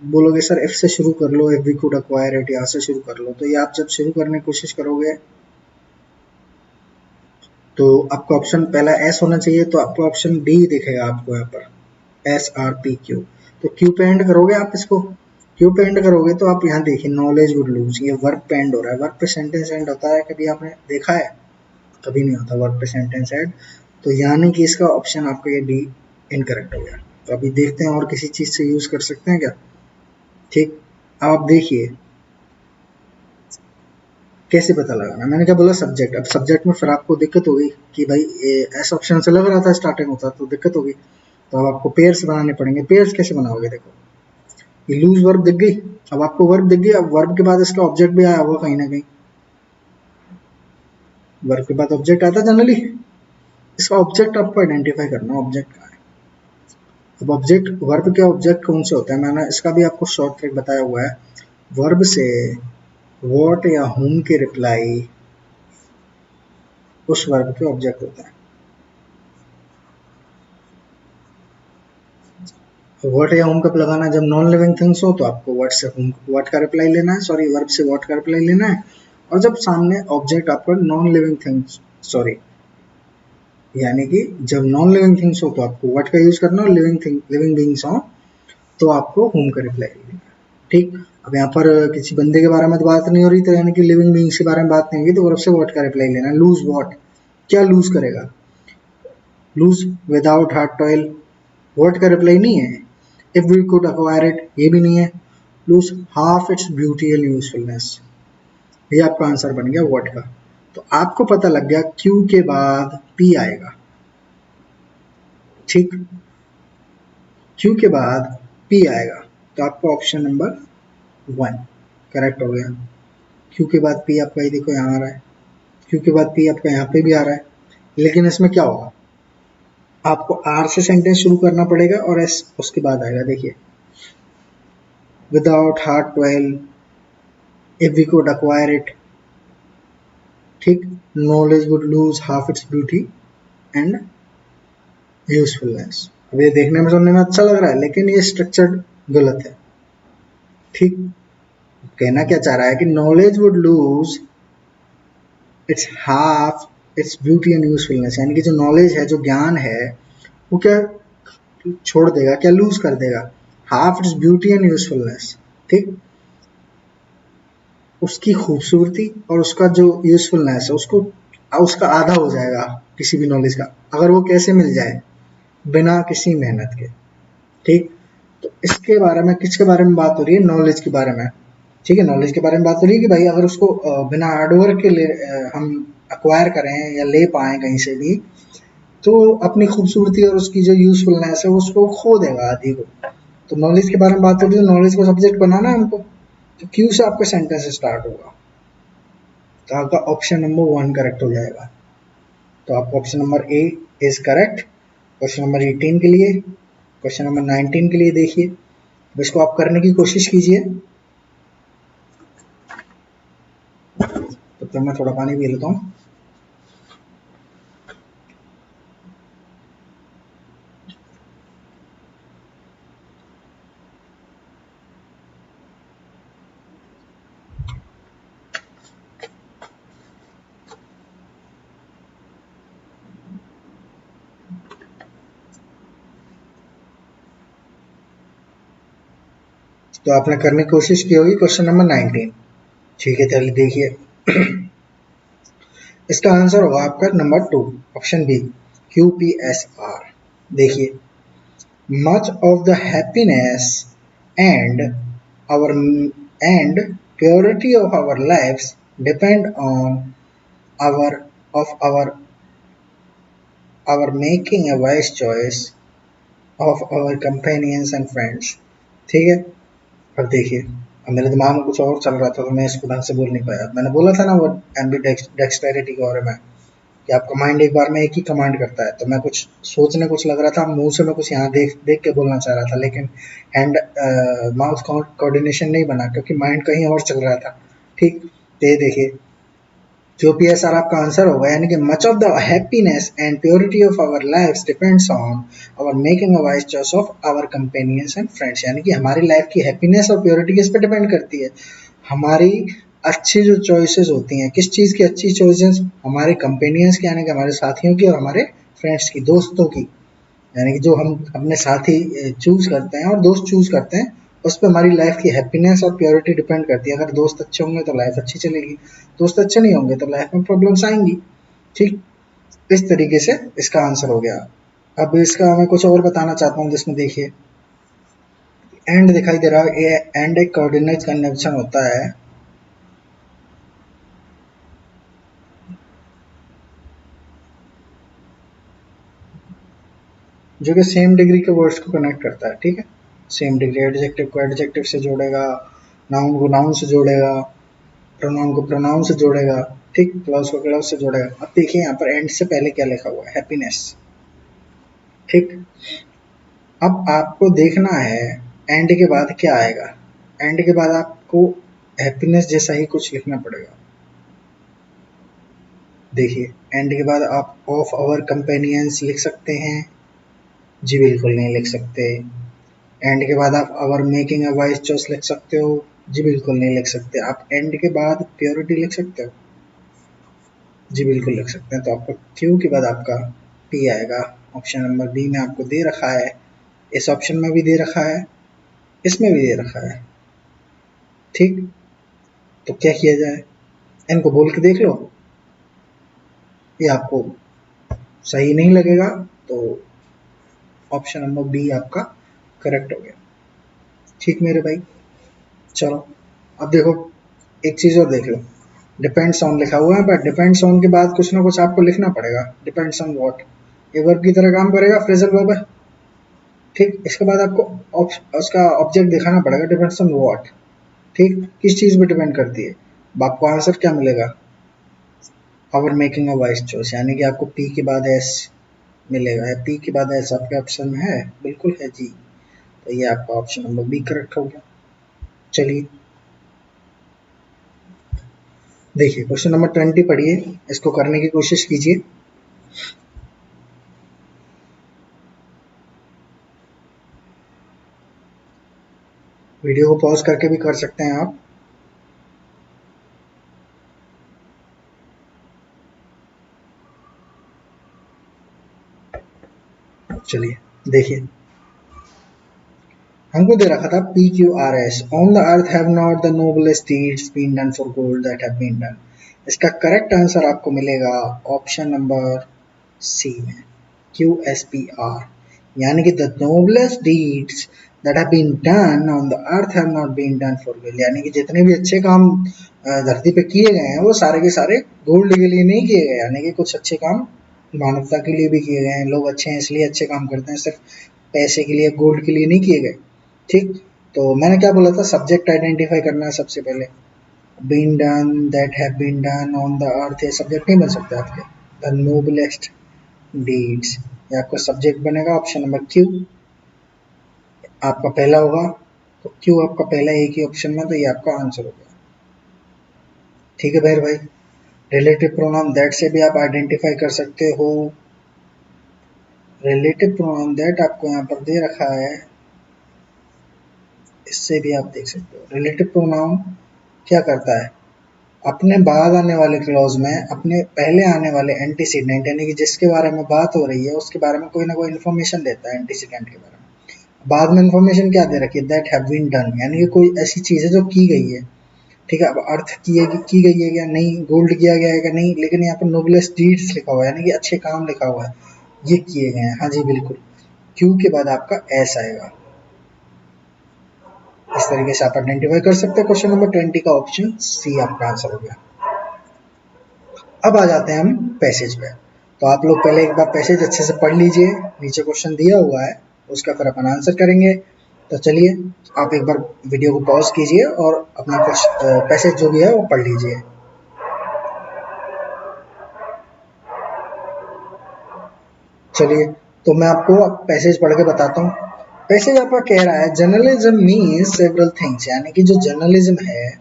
बोलोगे सर एफ से शुरू कर लो, if we could acquire it, यहाँ से शुरू कर लो। तो ये आप जब शुरू करने की कोशिश करोगे तो आपका ऑप्शन पहला एस होना चाहिए, तो आपको ऑप्शन डी दिखेगा आपको यहाँ पर, एस आर पी क्यू। तो क्यू पे एंड करोगे आप इसको, क्यू पे एंड करोगे तो आप यहाँ देखिए नॉलेज वुड लूज, ये वर्ब पे एंड हो रहा है। वर्ब पे सेंटेंस एंड होता है, कभी आपने देखा है? कभी नहीं होता वर्ब पे सेंटेंस एंड। तो यानी कि इसका ऑप्शन आपका ये डी इनकरेक्ट हो गया। तो अभी देखते हैं और किसी चीज से यूज कर सकते हैं क्या। ठीक, अब आप देखिए कैसे पता लगाना। मैंने क्या बोला, सब्जेक्ट। अब सब्जेक्ट में फिर आपको दिक्कत होगी कि भाई ऐसा ऑप्शन से लग रहा था स्टार्टिंग होता तो दिक्कत होगी। तो अब आपको पेयर्स बनाने पड़ेंगे। पेयर्स कैसे बनाओगे, देखो ये लूज वर्ब दिख गई। अब आपको वर्ब दिख गई, अब वर्ब के बाद इसका ऑब्जेक्ट भी आया होगा कहीं ना कहीं। वर्ब के बाद ऑब्जेक्ट आता जनरली, इसका ऑब्जेक्ट आपको आइडेंटिफाई करना, ऑब्जेक्ट का है। अब ऑब्जेक्ट, वर्ब के ऑब्जेक्ट कौन से होते हैं, मैंने इसका भी आपको शॉर्ट ट्रिक बताया हुआ है। वर्ब से वॉट या हुम के रिप्लाई उस वर्ब के ऑब्जेक्ट होता है। व्हाट या होम कब लगाना, जब नॉन लिविंग थिंग्स हो तो आपको व्हाट से होम, व्हाट का रिप्लाई लेना है, सॉरी वर्ब से व्हाट का रिप्लाई लेना है। और जब सामने ऑब्जेक्ट आपका नॉन लिविंग थिंग्स, सॉरी यानी कि जब नॉन लिविंग थिंग्स हो तो आपको व्हाट का यूज करना, और लिविंग थिंग, लिविंग बींग्स हो तो आपको होम का रिप्लाई लेना है। ठीक, अब यहाँ पर किसी बंदे के बारे में तो बात नहीं हो रही, तो यानी कि लिविंग बींग्स के बारे में बात नहीं होगी, तो वर्ब से व्हाट का रिप्लाई लेना है। लूज व्हाट, क्या लूज करेगा, lose without hard toil, what का रिप्लाई नहीं है। If we could acquire it, ये भी नहीं है। Lose half its beauty and usefulness, ये आपका आंसर बन गया व्हाट का। तो आपको पता लग गया क्यू के बाद पी आएगा। ठीक, क्यू के बाद पी आएगा, तो आपका ऑप्शन नंबर 1 करेक्ट हो गया। क्यू के बाद पी आपका, ये देखो यहाँ आ रहा है, क्यू के बाद पी आपका यहाँ पे भी आ रहा है। लेकिन इसमें क्या होगा, आपको आर से सेंटेंस शुरू करना पड़ेगा और एस उसके बाद आएगा। देखिए without hard toil, if we could acquire it, ठीक, knowledge would lose half its beauty and usefulness. अब ये देखने में सुनने में अच्छा लग रहा है, लेकिन ये स्ट्रक्चर गलत है। ठीक, कहना क्या चाह रहा है कि knowledge would lose its half its beauty and usefulness, यानी कि जो नॉलेज है, जो ज्ञान है, वो क्या छोड़ देगा, क्या लूज कर देगा, half its beauty and usefulness. ठीक, उसकी खूबसूरती और उसका जो यूजफुलनेस है, उसको उसका आधा हो जाएगा किसी भी नॉलेज का, अगर वो कैसे मिल जाए, बिना किसी मेहनत के। ठीक, तो इसके बारे में, किसके बारे में बात हो रही है, नॉलेज के बारे में। ठीक है, नॉलेज के बारे में बात हो रही है कि भाई अगर उसको बिना हार्डवर्क के हम अक्वायर करें या ले पाए कहीं से भी, तो अपनी खूबसूरती और उसकी जो यूजफुलनेस है उसको खो देगा आदि को। तो नॉलेज के बारे में बात हो रही है, नॉलेज को सब्जेक्ट बनाना है हमको, तो क्यू से आपका सेंटेंस स्टार्ट होगा। तो आपका ऑप्शन नंबर 1 करेक्ट हो जाएगा। तो आपका option number A is correct. Question number 18 के लिए, क्वेश्चन नंबर 19 के लिए देखिए, अब इसको आप करने की कोशिश कीजिए। तब तक मैं थोड़ा पानी पी लेता हूँ। तो आपने करने की कोशिश की होगी क्वेश्चन नंबर 19। ठीक है, चलिए देखिए इसका आंसर होगा आपका नंबर 2, ऑप्शन बी, QPSR। देखिए, much of the happiness and our and purity of our lives depend on our our making a wise choice of our companions and friends। ठीक है, अब देखिए अब मेरे दिमाग में कुछ और चल रहा था तो मैं इसको ढंग से बोल नहीं पाया। मैंने बोला था ना वो एम्बी डेक्सटेरिटी के बारे में कि आपका माइंड एक बार में एक ही कमांड करता है, तो मैं कुछ सोचने कुछ लग रहा था, मुंह से मैं कुछ यहाँ देख देख के बोलना चाह रहा था, लेकिन हैंड माउथ कोऑर्डिनेशन नहीं बना क्योंकि माइंड कहीं और चल रहा था। ठीक, तो ये देखिए जो पी एस आर आपका आंसर होगा, यानी कि much of the happiness and purity of our life depends on our making a wise choice of our companions and friends. यानी कि हमारी लाइफ की हैप्पीनेस और प्योरिटी किस पे डिपेंड करती है? हमारी अच्छी जो चॉइसेस होती हैं। किस चीज़ की अच्छी चॉइसेस? हमारे कंपेनियंस की, यानी कि हमारे साथियों की, और हमारे फ्रेंड्स की, दोस्तों की। यानी कि जो हम अपने साथी चूज करते हैं और दोस्त चूज करते हैं, उस पर हमारी लाइफ की हैप्पीनेस और प्योरिटी डिपेंड करती है। अगर दोस्त अच्छे होंगे तो लाइफ अच्छी चलेगी, दोस्त अच्छे नहीं होंगे तो लाइफ में प्रॉब्लम्स आएंगी। ठीक, इस तरीके से इसका आंसर हो गया। अब इसका मैं कुछ और बताना चाहता हूँ जिसमें देखिए एंड दिखाई दे रहा है। ये एंड एक कोऑर्डिनेट कन्वेंशन होता है जो कि सेम डिग्री के वर्ड्स को कनेक्ट करता है। ठीक है, सेम डिग्री, एडजेक्टिव को एडजेक्टिव से जोड़ेगा, नाउन को नाउन से जोड़ेगा, प्रोनाउन को प्रोनाउन से जोड़ेगा। ठीक, क्लॉज को क्लॉज से जोड़ेगा। अब देखिए यहाँ पर एंड से पहले क्या लिखा हुआ है? हैप्पीनेस। ठीक, अब आपको देखना है एंड के बाद क्या आएगा। एंड के बाद आपको हैप्पीनेस जैसा ही कुछ लिखना पड़ेगा। देखिए एंड के बाद आप ऑफ आवर कंपेनियंस लिख सकते हैं? जी बिल्कुल नहीं लिख सकते। एंड के बाद आप our making a wise choice लिख सकते हो? जी बिल्कुल नहीं लिख सकते। आप एंड के बाद प्योरिटी लिख सकते हो? जी बिल्कुल लिख सकते हैं। तो आपका क्यू के बाद आपका पी आएगा। ऑप्शन नंबर बी में आपको दे रखा है, इस ऑप्शन में भी दे रखा है, इसमें भी दे रखा है। ठीक, तो क्या किया जाए? इनको बोल के देख लो, ये आपको सही नहीं लगेगा तो ऑप्शन नंबर बी आपका करेक्ट हो गया। ठीक मेरे भाई, चलो अब देखो एक चीज़ और देख लो। डिपेंड्स ऑन लिखा हुआ है, बट डिपेंड्स ऑन के बाद कुछ ना कुछ आपको लिखना पड़ेगा। डिपेंड्स ऑन व्हाट, ये वर्ब की तरह काम करेगा, फ्रेजल वर्ब है। ठीक, इसके बाद आपको उसका ऑब्जेक्ट दिखाना पड़ेगा। Depends on what. ठीक, किस चीज़ पे डिपेंड करती है? अब आपको आंसर क्या मिलेगा? Our making a wise choice, यानी कि आपको पी के बाद एस मिलेगा। पी के बाद एस आपके ऑप्शन में है? बिल्कुल है जी। तो ये आपका ऑप्शन नंबर बी करेक्ट हो गया। चलिए देखिए क्वेश्चन नंबर 20 पढ़िए, इसको करने की कोशिश कीजिए। वीडियो को पॉज करके भी कर सकते हैं आप। चलिए देखिए, हमको दे रखा था P Q R S, on the earth have not the noblest deeds been done for gold that have been done. इसका करेक्ट आंसर आपको मिलेगा ऑप्शन नंबर सी में, क्यू एस पी आर, यानी कि the noblest deeds that have been done on the earth have not been done for gold. यानी कि जितने भी अच्छे काम धरती पे किए गए हैं वो सारे के सारे गोल्ड के लिए नहीं किए गए, यानी कि कुछ अच्छे काम मानवता के लिए भी किए गए हैं। लोग अच्छे हैं इसलिए अच्छे काम करते हैं, सिर्फ पैसे के लिए, गोल्ड के लिए नहीं किए गए। ठीक, तो मैंने क्या बोला था? सब्जेक्ट आइडेंटिफाई करना है सबसे पहले। Been done, that have been done on the earth, ये सब्जेक्ट नहीं बन सकते आपके। द नोबलेस्ट डीड्स, ये आपका सब्जेक्ट बनेगा। ऑप्शन नंबर क्यू आपका पहला होगा, तो क्यू आपका पहला एक ही ऑप्शन में, तो ये आपका आंसर होगा। ठीक है बहर भाई, रिलेटिव प्रोनाउन दैट से भी आप आइडेंटिफाई कर सकते हो। रिलेटिव प्रोनाउन दैट आपको यहाँ पर दे रखा है, इससे भी आप देख सकते हो। रिलेटिव प्रोनाउन क्या करता है? अपने बाद आने वाले क्लॉज में अपने पहले आने वाले एंटीसीडेंट, यानी कि जिसके बारे में बात हो रही है उसके बारे में कोई ना कोई इन्फॉर्मेशन देता है एंटीसीडेंट के बारे में। बाद में इन्फॉर्मेशन क्या दे रखी है? दैट हैव बीन डन, यानी कि कोई ऐसी चीज़ है जो की गई है। ठीक है, अब अर्थ की गई है क्या? नहीं। गोल्ड किया गया है क्या? नहीं। लेकिन यहाँ पर नोबलेस्ट डीड्स लिखा हुआ है, यानी कि अच्छे काम लिखा हुआ है, ये किए गए हैं। हाँ जी बिल्कुल, क्यू के बाद आपका एस आएगा। इस तरीके से आप आइडेंटिफाई कर सकते हैं। क्वेश्चन नंबर 20 का ऑप्शन सी आपका आंसर हो गया। अब आ जाते हैं हम पैसेज पे। तो आप लोग पहले एक बार पैसेज अच्छे से पढ़ लीजिए, नीचे क्वेश्चन दिया हुआ है उसका फिर अपन आंसर करेंगे। तो चलिए आप एक बार वीडियो को पॉज कीजिए और अपना कुछ पैसेज जो भी है वो पढ़ लीजिए। चलिए तो मैं आपको पैसेज पढ़ के बताता हूँ। पैसेज आपका कह रहा है जर्नलिज्म मीन्स सेवरल थिंग्स, यानी कि जो जर्नलिज्म है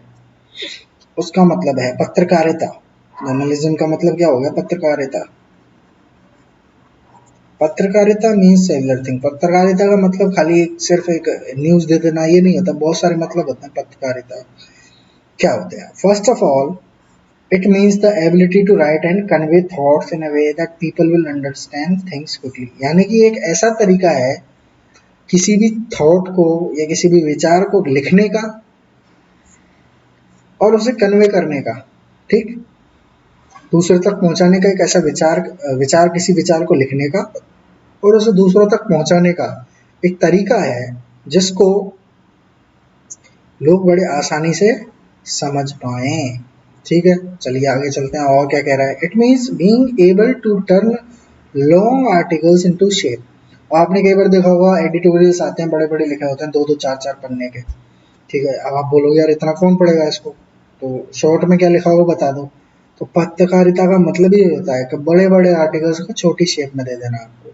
उसका मतलब है पत्रकारिता। जर्नलिज्म का मतलब क्या हो गया? पत्रकारिता। पत्रकारिता मीन्स सेवरल थिंग। पत्रकारिता का मतलब खाली सिर्फ एक न्यूज दे देना ये नहीं होता, बहुत सारे मतलब होते हैं पत्रकारिता। क्या होते हैं? First of all it means the ability to write and convey thoughts in a way that people will understand things quickly। यानी कि एक ऐसा तरीका है किसी भी थॉट को या किसी भी विचार को लिखने का और उसे कन्वे करने का, ठीक, दूसरे तक पहुंचाने का। एक ऐसा विचार किसी विचार को लिखने का और उसे दूसरों तक पहुंचाने का एक तरीका है जिसको लोग बड़े आसानी से समझ पाए। ठीक है, चलिए आगे चलते हैं। और क्या कह रहा है? It means being able to turn long articles into shape. आपने कई बार देखा होगा एडिटोरियल्स आते हैं, बड़े बड़े लिखे होते हैं, दो दो चार चार पन्ने के। ठीक है, अब आप बोलोगे यार इतना कौन पढ़ेगा इसको, तो शॉर्ट में क्या लिखा होगा बता दो। तो पत्रकारिता का मतलब ये होता है कि बड़े बड़े आर्टिकल्स को छोटी शेप में दे देना आपको।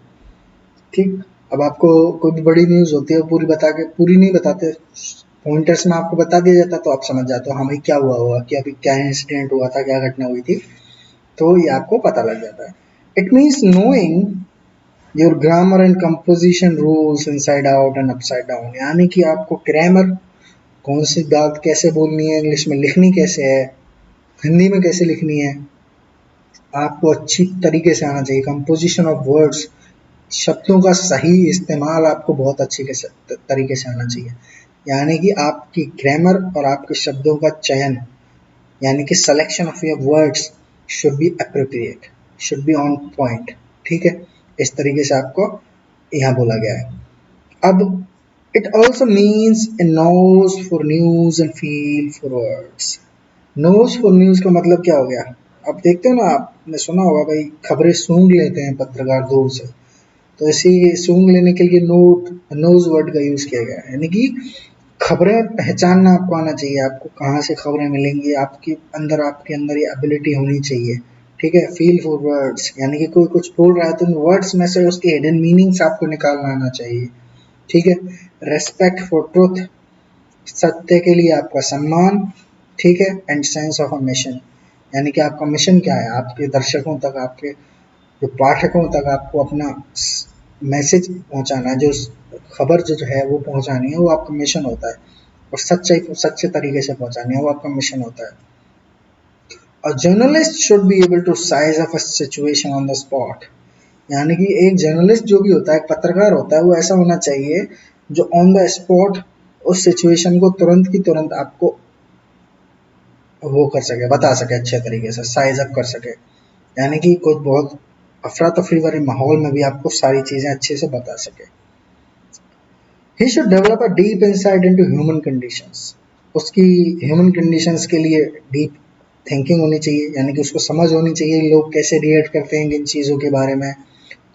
ठीक, अब आपको कोई भी बड़ी न्यूज होती है पूरी बता के, पूरी नहीं बताते, पॉइंटर्स में आपको बता दिया जाता तो आप समझ जाते हो हाँ भाई क्या हुआ होगा, कि अभी क्या इंसिडेंट हुआ था, क्या घटना हुई थी, तो ये आपको पता लग जाता है। It means knowing your grammar and composition rules inside out and upside down. यानी कि आपको ग्रामर, कौन सी बात कैसे बोलनी है, इंग्लिश में लिखनी कैसे है, हिंदी में कैसे लिखनी है, आपको अच्छी तरीके से आना चाहिए। कंपोजिशन ऑफ वर्ड्स, शब्दों का सही इस्तेमाल आपको बहुत अच्छे तरीके से आना चाहिए। यानी कि आपकी ग्रामर और आपके शब्दों का चयन, यानी कि selection of your words should be appropriate, should be on point. ठीक है, इस तरीके से आपको यहाँ बोला गया है। अब it also means a nose for news and feel for words. Nose for news का मतलब क्या हो गया? आप देखते हो ना, आपने सुना होगा भाई खबरें सूंघ लेते हैं पत्रकार दूर से, तो ऐसे ही सूंघ लेने के लिए नोज वर्ड का यूज किया गया है। यानी कि खबरें पहचानना आपको आना चाहिए, आपको कहाँ से खबरें मिलेंगी, आपके अंदर ये एबिलिटी होनी चाहिए। ठीक है, फील फॉर वर्ड्स, यानी कि कोई कुछ बोल रहा है तो उन वर्ड्स में से उसके हिडन मीनिंग्स आपको निकालना आना चाहिए। ठीक है, रेस्पेक्ट फॉर ट्रुथ, सत्य के लिए आपका सम्मान। ठीक है, and sense of a mission, यानी कि आपका मिशन क्या है, आपके दर्शकों तक, आपके जो पाठकों तक आपको अपना मैसेज पहुंचाना है, जो खबर जो है वो पहुंचानी है, वो आपका मिशन होता है। और सच्चे तरीके से पहुंचानी है, वो आपका मिशन होता है। A journalist should be able to size up a situation on the spot। यानी कि एक जर्नलिस्ट जो भी होता है, एक पत्रकार होता है, वो ऐसा होना चाहिए जो ऑन द स्पॉट उस सिचुएशन को तुरंत की तुरंत आपको वो कर सके, बता सके, अच्छे तरीके से साइज अप कर सके। यानी कि कोई बहुत अफरा तफरी वाले माहौल में भी आपको सारी चीजें अच्छे से बता सके। He should develop a deep insight into human conditions. उसकी ह्यूमन कंडीशंस के लिए डीप थिंकिंग होनी चाहिए, यानी कि उसको समझ होनी चाहिए लोग कैसे रिएक्ट करते हैं इन चीज़ों के बारे में,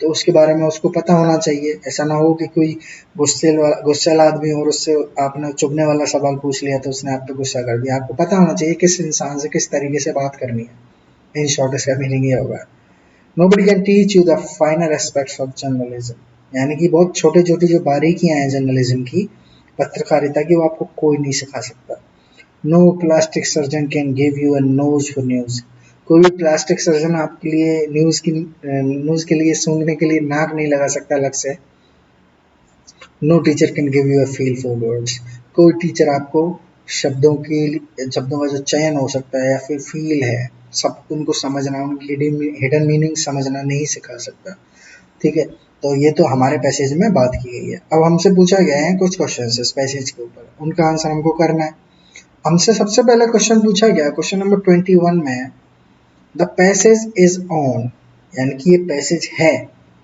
तो उसके बारे में उसको पता होना चाहिए। ऐसा ना हो कि कोई गुस्सैल आदमी और उससे आपने चुभने वाला सवाल पूछ लिया तो उसने आप पे गुस्सा कर दिया। आपको पता होना चाहिए किस इंसान से किस तरीके से बात करनी है। इन शॉर्ट इसका मीनिंग ये होगा। Nobody can teach you the फाइनर aspects of journalism. यानी कि बहुत छोटे छोटी जो बारीकियां हैं जर्नलिज्म की, पत्रकारिता की, वो आपको कोई नहीं सिखा सकता। No plastic surgeon can give you a nose for news. कोई भी प्लास्टिक सर्जन आपके लिए न्यूज के लिए सूंघने के लिए नाक नहीं लगा सकता अलग से। No teacher can give you a feel for words. कोई टीचर आपको शब्दों का जो चयन हो सकता है या फिर फील है, सब उनको समझना, उनकी हिडन मीनिंग समझना नहीं सिखा सकता। ठीक है, तो ये तो हमारे पैसेज में बात की गई है। अब हमसे पूछा गया है कुछ क्वेश्चन इस पैसेज के ऊपर, उनका आंसर हमको करना है। हमसे सबसे पहले क्वेश्चन पूछा गया, क्वेश्चन नंबर 21 में, द पैसेज इज ऑन, यानी कि ये पैसेज है,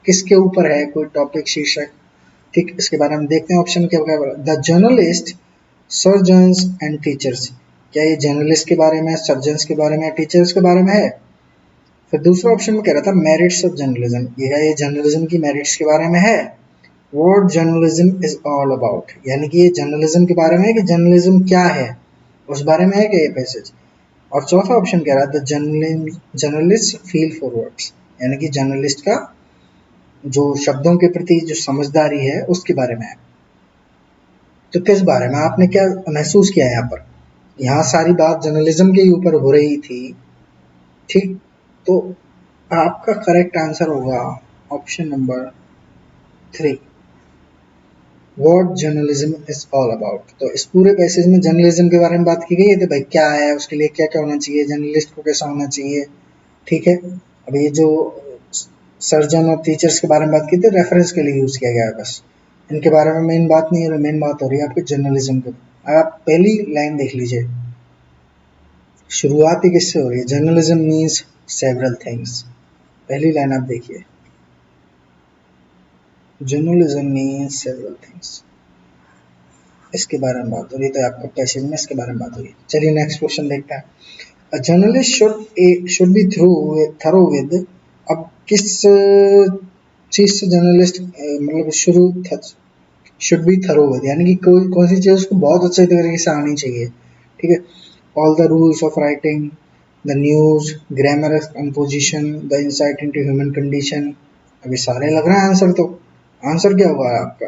किसके ऊपर है, कोई टॉपिक, शीर्षक। ठीक, इसके बारे में देखते हैं ऑप्शन क्या क्या। The journalist, surgeons and teachers. क्या ये जर्नलिस्ट के बारे में, सर्जन्स के बारे में, टीचर्स के बारे में है? फिर दूसरा ऑप्शन में कह रहा था मेरिट्स ऑफ जर्नलिज्म, ये जर्नलिज्म की मेरिट्स के बारे में है। What journalism is all about, यानी कि ये जर्नलिज्म के बारे में है कि जर्नलिज्म क्या है, उस बारे में है कि ये पैसेज। और चौथा ऑप्शन कह रहा है the journalist feel for words, यानी कि जर्नलिस्ट का जो शब्दों के प्रति जो समझदारी है उसके बारे में है। तो किस बारे में आपने क्या महसूस किया यहाँ पर? यहाँ सारी बात जर्नलिज्म के ही ऊपर हो रही थी, ठीक। तो आपका करेक्ट आंसर होगा option number 3, what journalism is all about. तो इस पूरे पैसेज में जर्नलिज्म के बारे में बात की गई है, तो भाई क्या है, उसके लिए क्या क्या होना चाहिए, जर्नलिस्ट को कैसा होना चाहिए, ठीक है। अब ये जो सर्जन और टीचर्स के बारे में बात की थी, रेफरेंस के लिए यूज किया गया है बस, इनके बारे में मेन बात नहीं है, मेन बात हो रही है आपकी जर्नलिज्म की। आप पहली लाइन देख लीजिए, शुरुआत ही किससे हो रही है, जर्नलिज्म मीन्स सेवरल थिंग्स। पहली लाइन आप देखिए, जर्नलिज्म मीन्स सेवरल थिंग्स, इसके बारे में बात हो रही है। तो आपका पैसेज में इसके बारे में बात हो रही है। चलिए नेक्स्ट क्वेश्चन देखते हैं। अ journalist should B thorough with, अब किस चीज से जर्नलिस्ट मतलब शुरू शुड बी थरो विद, यानी कि कोई कौन सी चीज उसको बहुत अच्छे तरीके से आनी चाहिए, ठीक है। All the rules of writing, the news, grammar, composition, the insight into human condition. अभी सारे लग रहे हैं आंसर, तो आंसर क्या होगा आपका?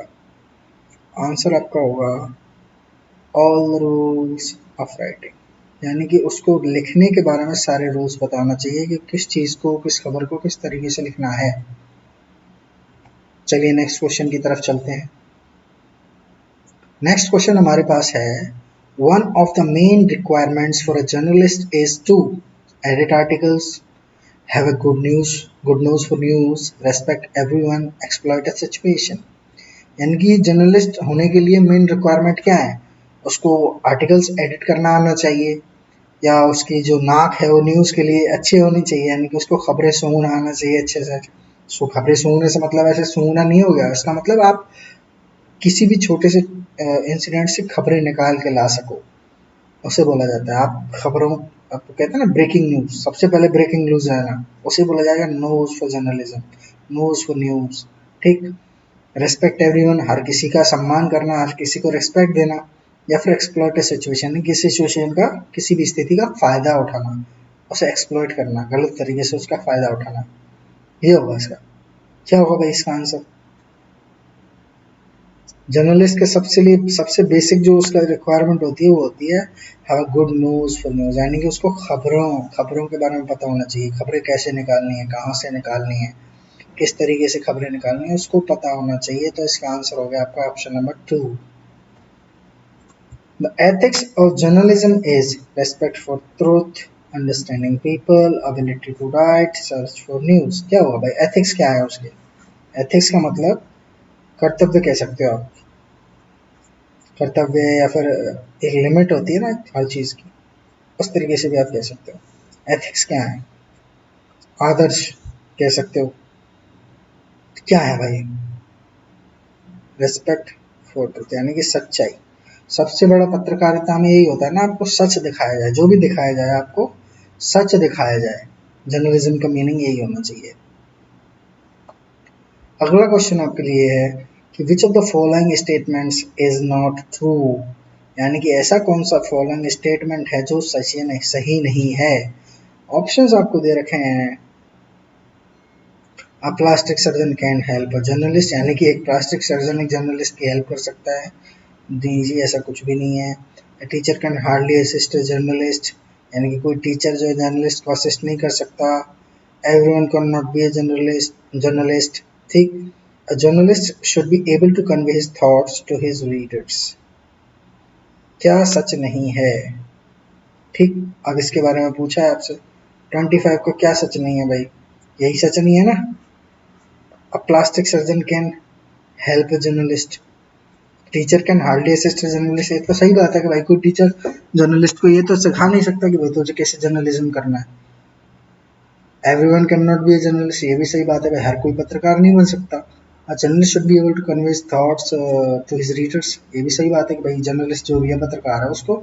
आंसर आपका होगा all the rules of writing, यानी कि उसको लिखने के बारे में सारे रूल्स बताना चाहिए कि किस चीज को, किस खबर को किस तरीके से लिखना है। चलिए नेक्स्ट क्वेश्चन की तरफ चलते हैं। नेक्स्ट क्वेश्चन हमारे पास है, one of the main requirements for a journalist is to edit articles, have a good news for news, respect everyone, exploit a situation. यानी कि जर्नलिस्ट होने के लिए मेन रिक्वायरमेंट क्या है? उसको आर्टिकल्स एडिट करना आना चाहिए, या उसकी जो नाक है वो न्यूज़ के लिए अच्छी होनी चाहिए, यानी कि उसको खबरें सूंघना आना चाहिए अच्छे से। उसको खबरें सूंघने से मतलब ऐसे सूंघना नहीं हो गया, इसका मतलब आप किसी भी छोटे से इंसिडेंट से खबरें निकाल के ला सको, उसे बोला जाता है। आप खबरों, आपको कहते हैं ना ब्रेकिंग न्यूज़, सबसे पहले ब्रेकिंग न्यूज़ है ना, उसे बोला जाएगा news for journalism, news for news, ठीक। रेस्पेक्ट एवरीवन, हर किसी का सम्मान करना, हर किसी को रिस्पेक्ट देना। या फिर एक्सप्लॉइट सिचुएशन, किसी सिचुएशन का, किसी भी स्थिति का फायदा उठाना, उसे एक्सप्लॉइट करना, गलत तरीके से उसका फायदा उठाना, ये होगा इसका। क्या होगा भाई इसका आंसर? जर्नलिस्ट के सबसे बेसिक जो उसका रिक्वायरमेंट होती है वो होती है have a good news for news, यानी कि उसको खबरों के बारे में पता होना चाहिए, खबरें कैसे निकालनी है, कहाँ से निकालनी है, किस तरीके से खबरें निकालनी है, उसको पता होना चाहिए। तो इसका आंसर हो गया आपका option number 2। The ethics of journalism is respect for truth, understanding people, ability to write, search for news। क्या हुआ भाई, एथिक्स क्या है उसके? एथिक्स का मतलब कर्तव्य कह सकते हो आप, कर्तव्य, या फिर एक लिमिट होती है ना हर चीज की, उस तरीके से भी आप कह सकते हो। एथिक्स क्या है? आदर्श कह सकते हो। क्या है भाई? रिस्पेक्ट फॉर ट्रुथ, यानी कि सच्चाई। सबसे बड़ा पत्रकारिता में यही होता है ना, आपको सच दिखाया जाए, जो भी दिखाया जाए आपको सच दिखाया जाए। जर्नलिज्म का मीनिंग यही होना चाहिए। अगला क्वेश्चन आपके लिए है कि which of the following statements is not true, यानी कि ऐसा कौन सा फॉलोइंग स्टेटमेंट है जो सही नहीं है। ऑप्शंस आपको दे रखे हैं। अ plastic surgeon can help a journalist, यानी कि एक प्लास्टिक सर्जन एक जर्नलिस्ट की हेल्प कर सकता है। जी ऐसा कुछ भी नहीं है। Teacher can hardly assist a journalist, यानी कि कोई टीचर जो है जर्नलिस्ट को असिस्ट नहीं कर सकता। Everyone can not be a journalist, ठीक। A journalist should be able to convey his thoughts to his readers. क्या सच नहीं है? ठीक। अब इसके बारे में पूछा है आपसे 25 को, क्या सच नहीं है भाई? यही सच नहीं है ना। अ plastic surgeon can help a journalist, teacher can hardly assist journalist, ये तो सही बात है कि भाई कोई टीचर जर्नलिस्ट को ये तो सिखा नहीं सकता कि भाई तुझे कैसे जर्नलिज्म करना है। Everyone can not B a journalist, ये भी सही बात है भाई, हर कोई पत्रकार नहीं बन सकता। Journalist should be able to convey his thoughts to his readers, ये भी सही बात है कि भाई जर्नलिस्ट जो भी है, पत्रकार है, उसको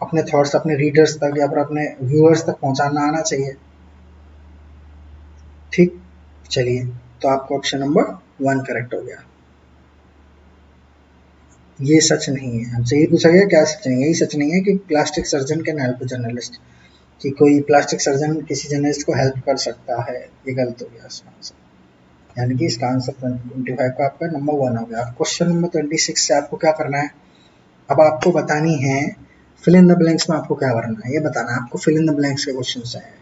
अपने थॉट्स अपने रीडर्स तक या फिर अपने व्यूअर्स तक पहुंचाना आना चाहिए, ठीक। चलिए, तो आपका ऑप्शन नंबर 1 करेक्ट हो गया। ये सच नहीं है। हमसे ये पूछा गया क्या सच नहीं है, यही सच नहीं है कि plastic surgeon can help journalist, कि कोई प्लास्टिक सर्जन किसी जर्नलिस्ट को हेल्प कर सकता है, ये गलत हो गया इसका आंसर। यानी कि इसका आंसर 25 का आपका नंबर 1 हो गया। क्वेश्चन नंबर 26 से आपको क्या करना है, अब आपको बतानी है फिल इन द ब्लैंक्स में आपको क्या भरना है, ये बताना है आपको फिल इन द ब्लैंक्स के क्वेश्चन है।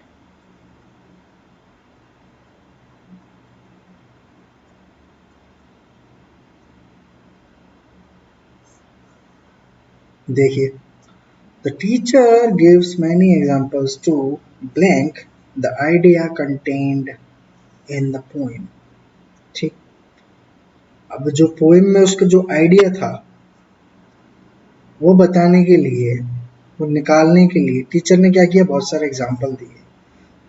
देखिए, the teacher gives many examples to blank the idea contained in the poem. ठीक, अब जो पोएम में उसका जो आइडिया था वो बताने के लिए, वो निकालने के लिए टीचर ने क्या किया, बहुत सारे एग्जाम्पल दिए।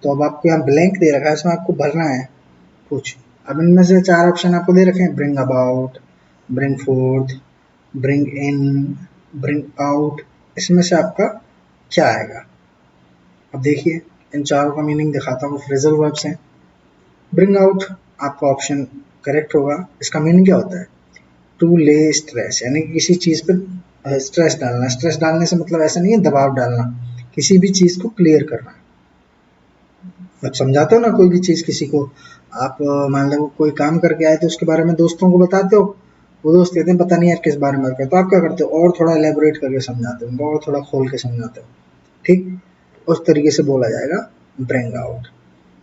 तो अब आपको यहाँ ब्लैंक दे रखा है, इसमें आपको भरना है कुछ। अब इनमें से 4 ऑप्शन आपको दे रखे हैं, bring about, bring fourth, bring in, bring out. इसमें से आपका क्या आएगा। अब देखिए, इन चारों का मीनिंग दिखाता हूँ। फ्रेजल वर्ब्स हैं। ब्रिंग आउट आपका ऑप्शन करेक्ट होगा। इसका मीनिंग क्या होता है, टू ले स्ट्रेस, यानी कि किसी चीज पर स्ट्रेस डालना। स्ट्रेस डालने से मतलब ऐसा नहीं है दबाव डालना, किसी भी चीज को क्लियर करना। आप समझाते हो ना कोई भी चीज किसी को, आप मान लो कोई काम करके आए तो उसके बारे में दोस्तों को बताते हो, वो दोस्त कहते हैं पता नहीं यार किस बारे में करते, तो आप क्या करते हो, और थोड़ा एलेबोरेट करके समझाते हो उनको, और थोड़ा खोल के समझाते हो। ठीक, उस तरीके से बोला जाएगा ब्रिंग आउट।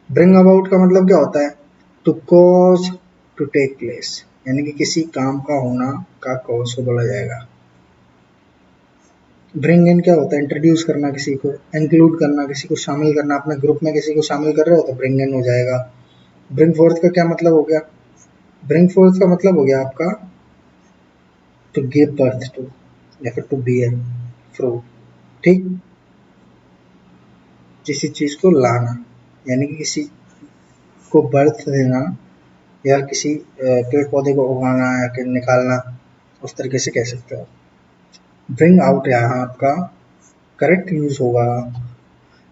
ब्रिंग अबाउट का मतलब क्या होता है, to cause to take place, यानी कि किसी काम का होना का कॉज को बोला जाएगा। ब्रिंग इन क्या होता है, इंट्रोड्यूस करना किसी को, इंक्लूड करना, किसी को शामिल करना, अपने ग्रुप में किसी को शामिल कर रहे हो तो ब्रिंग इन हो जाएगा। ब्रिंग फोर्थ का क्या मतलब हो गया, ब्रिंग फोर्थ का मतलब हो गया आपका टू गिव बर्थ टू, या फिर टू बियर फ्रूट। ठीक, किसी चीज को लाना, यानी कि किसी को बर्थ देना, या किसी पेड़ पौधे को उगाना या कि निकालना, उस तरीके से कह सकते हो। ब्रिंग आउट यहाँ आपका करेक्ट यूज होगा।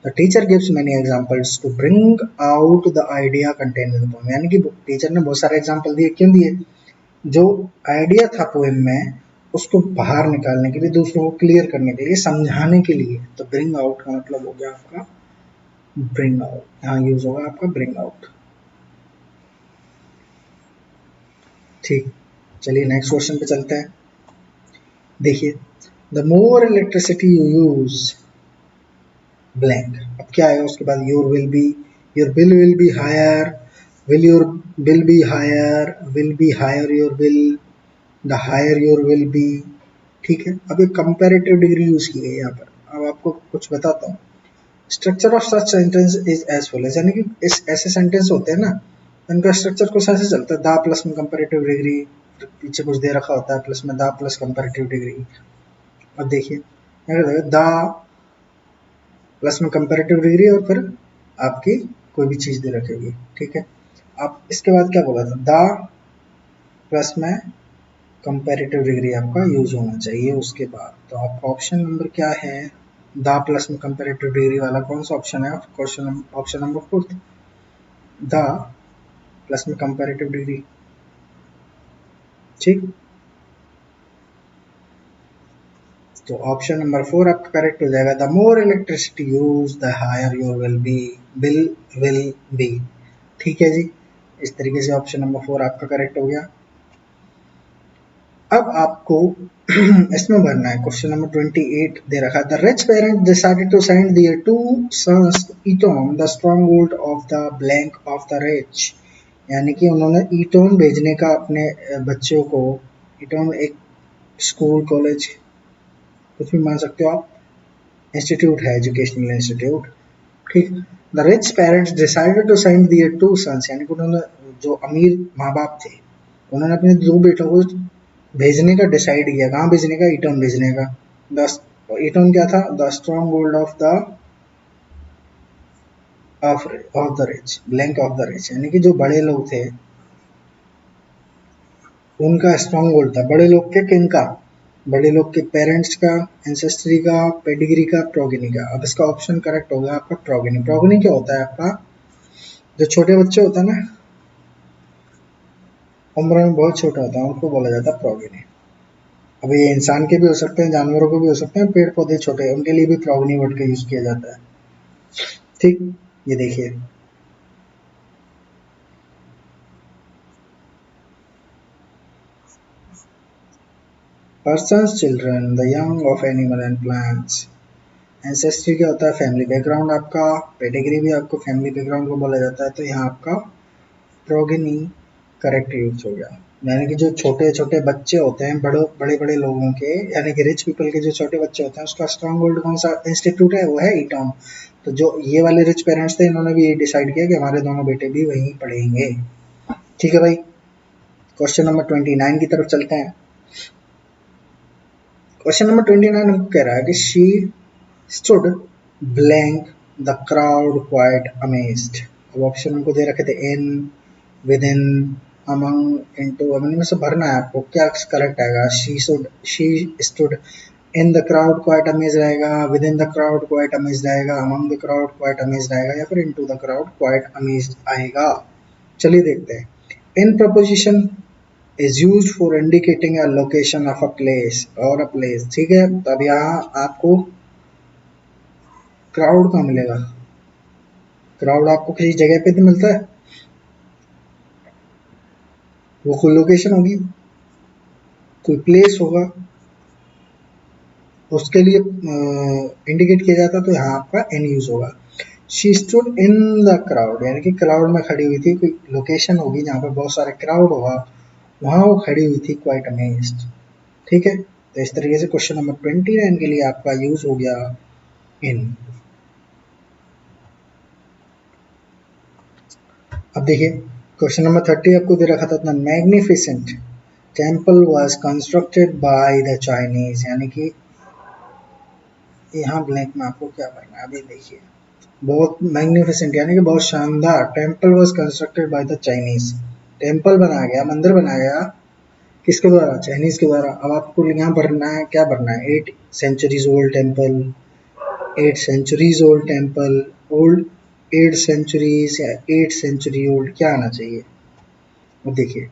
The teacher gives many examples to bring out the idea contained in the poem, यानी कि टीचर ने बहुत सारे एग्जांपल दिए। क्यों दिए, जो आइडिया था पोएम में उसको बाहर निकालने के लिए, दूसरों को क्लियर करने के लिए, समझाने के लिए। तो ब्रिंग आउट का मतलब हो गया आपका ब्रिंग आउट, यहाँ यूज होगा आपका ब्रिंग आउट। ठीक, चलिए नेक्स्ट क्वेश्चन पे चलते हैं। देखिए, the more electricity you use blank. अब क्या आएगा उसके बाद, your bill will be higher, will your bill be higher, will be higher your bill, the higher your will be. ठीक है, अब एक कंपैरेटिव डिग्री यूज की गई है यहाँ पर। अब आपको कुछ बताता हूँ। Structure of such sentence is as follows, यानी कि इस ऐसे सेंटेंस होते हैं ना, इनका स्ट्रक्चर कुछ ऐसे चलता है, दा प्लस में कंपैरेटिव डिग्री, पीछे कुछ दे रखा होता है प्लस में दा प्लस कंपैरेटिव डिग्री। अब देखिए, दा प्लस में कंपैरेटिव डिग्री और फिर आपकी कोई भी चीज दे रखेगी। ठीक है, अब इसके बाद क्या बोला था, दा प्लस में कंपैरेटिव डिग्री आपका यूज होना चाहिए उसके बाद। तो आपका ऑप्शन नंबर क्या है, दा प्लस में कंपैरेटिव डिग्री वाला कौन सा ऑप्शन है, क्वेश्चन ऑप्शन नंबर 4, दा प्लस में कंपैरेटिव डिग्री। ठीक, तो ऑप्शन नंबर 4 आपका करेक्ट हो जाएगा। The more electricity use the higher your will be. ठीक है जी, इस तरीके से ऑप्शन नंबर 4 आपका करेक्ट हो गया। अब आपको इसमें भरना है, क्वेश्चन नंबर 28 दे रखा है। The rich parent decided to send their two sons Eton the stronghold of the blank of the rich, यानी कि उन्होंने ईटोन भेजने का अपने बच्चों को। ईटोन एक स्कूल कॉलेज कुछ भी मान सकते हो आप, इंस्टीट्यूट है, एजुकेशनल इंस्टीट्यूट। ठीक, the rich parents decided to send their two sons, यानी कि उन्होंने, जो अमीर माँ बाप थे, उन्होंने अपने 2 बेटों को भेजने का डिसाइड किया। कहाँ भेजने का, ईटोन भेजने का। ईटोन क्या था, the strong hold of the rich, blank of the rich, यानी कि जो बड़े लोग थे उनका स्ट्रॉन्ग होल्ड था। बड़े लोग के किनका, बड़े लोग के पेरेंट्स का, एंसेस्ट्री का, पेडिग्री का, प्रोगेनी का। अब इसका ऑप्शन करेक्ट होगा आपका प्रोगेनी। प्रोगेनी क्या होता है आपका, जो छोटे बच्चे होते हैं ना, उम्र में बहुत छोटा होता है, उनको बोला जाता है प्रोगेनी। अब ये इंसान के भी हो सकते हैं, जानवरों के भी हो सकते हैं, पेड़ पौधे छोटे, उनके लिए भी प्रोगनी वर्ड का यूज किया जाता है। ठीक, ये देखिए, persons, children, the young of animal and plants. Ancestry क्या होता है? फैमिली बैकग्राउंड आपका। पेडिग्री भी आपको फैमिली बैकग्राउंड को बोला जाता है। तो यहाँ आपका प्रोगेनी करेक्ट यूज हो गया। यानी कि जो छोटे छोटे बच्चे होते हैं बड़े बड़े लोगों के, यानी कि रिच पीपल के जो छोटे बच्चे होते हैं, उसका स्ट्रॉन्ग होल्ड कौन सा इंस्टीट्यूट है? वो है ईटॉन। तो जो ये वाले रिच पेरेंट्स थे, इन्होंने भी ये डिसाइड किया कि हमारे दोनों बेटे भी वहीं पढ़ेंगे। ठीक है भाई, क्वेश्चन नंबर 29 की तरफ चलते हैं। क्वेश्चन नंबर 29 हमको कह रहा है कि she stood blank the crowd quite amazed. अब ऑप्शन हमको दे रखे थे in, within, among, into. अब इनमें से भरना है आपको, क्या करेक्ट आएगा? She stood in the crowd quite amaze रहेगा, within the crowd quite amaze रहेगा, among the crowd quite amaze रहेगा, या फिर into the crowd quite amaze आएगा? चलिए देखते हैं। In preposition is used for indicating a location of a place or a place। ठीक है, तो अब यहाँ आपको क्राउड कहाँ मिलेगा? क्राउड आपको किसी जगह पे तो मिलता है, वो कोई लोकेशन होगी, कोई प्लेस होगा, उसके लिए इंडिकेट किया जाता है। तो यहाँ आपका इन यूज होगा। She stood in the crowd, यानी कि क्राउड में खड़ी हुई थी, कोई लोकेशन होगी जहाँ पे बहुत सारे क्राउड होगा, वहां वो खड़ी हुई थी, क्वाइट अमेज्ड। ठीक है, तो इस तरीके से क्वेश्चन नंबर 29 के लिए आपका यूज हो गया इन। अब देखिए, क्वेश्चन नंबर 30 आपको दे रखा था अपना, magnificent temple was constructed by the Chinese. यानी कि यहाँ ब्लैंक में आपको क्या करना है, अभी देखिए, बहुत मैग्निफिसेंट यानी कि बहुत शानदार, temple was constructed by the Chinese. Temple बनाया गया, मंदिर बनाया गया, किसके द्वारा? चाइनीज के द्वारा। अब आपको यहाँ भरना है, क्या भरना है? 8 centuries old temple, 8 centuries old temple, old 8 centuries या 8 सेंचुरी ओल्ड, क्या आना चाहिए? अब देखिए,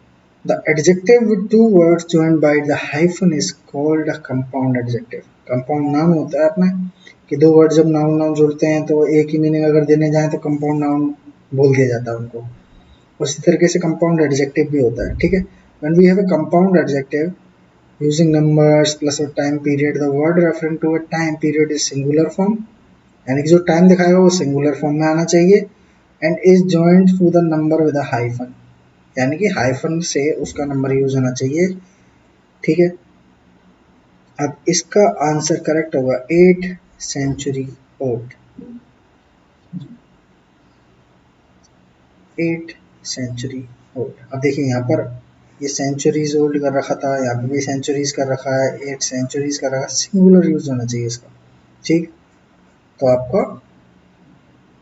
the adjective with two words joined by the hyphen is called a compound adjective। Compound noun होता है अपना, कि दो वर्ड जब नाउन नाउन जुड़ते हैं तो एक ही मीनिंग अगर देने जाए तो कंपाउंड नाउन बोल दिया जाता है उनको। उसी तरीके से कंपाउंड एडजेक्टिव भी होता है। ठीक है, when we have a compound adjective using numbers plus a time period, the word referring to a time period is singular form। यानी कि जो टाइम दिखाएगा वो सिंगुलर फॉर्म में आना चाहिए। And is joined to the number with a hyphen, यानी कि हाइफन से उसका नंबर यूज होना चाहिए। ठीक है, अब इसका आंसर करेक्ट होगा 8 सेंचुरी ओल्ड। 8 century old. अब देखिए यहाँ पर ये सेंचुरीज ओल्ड कर रखा था, यहाँ पे भी सेंचुरीज कर रखा है, 8 सेंचुरीज कर रखा है, सिंगुलर यूज होना चाहिए इसका। ठीक, तो आपका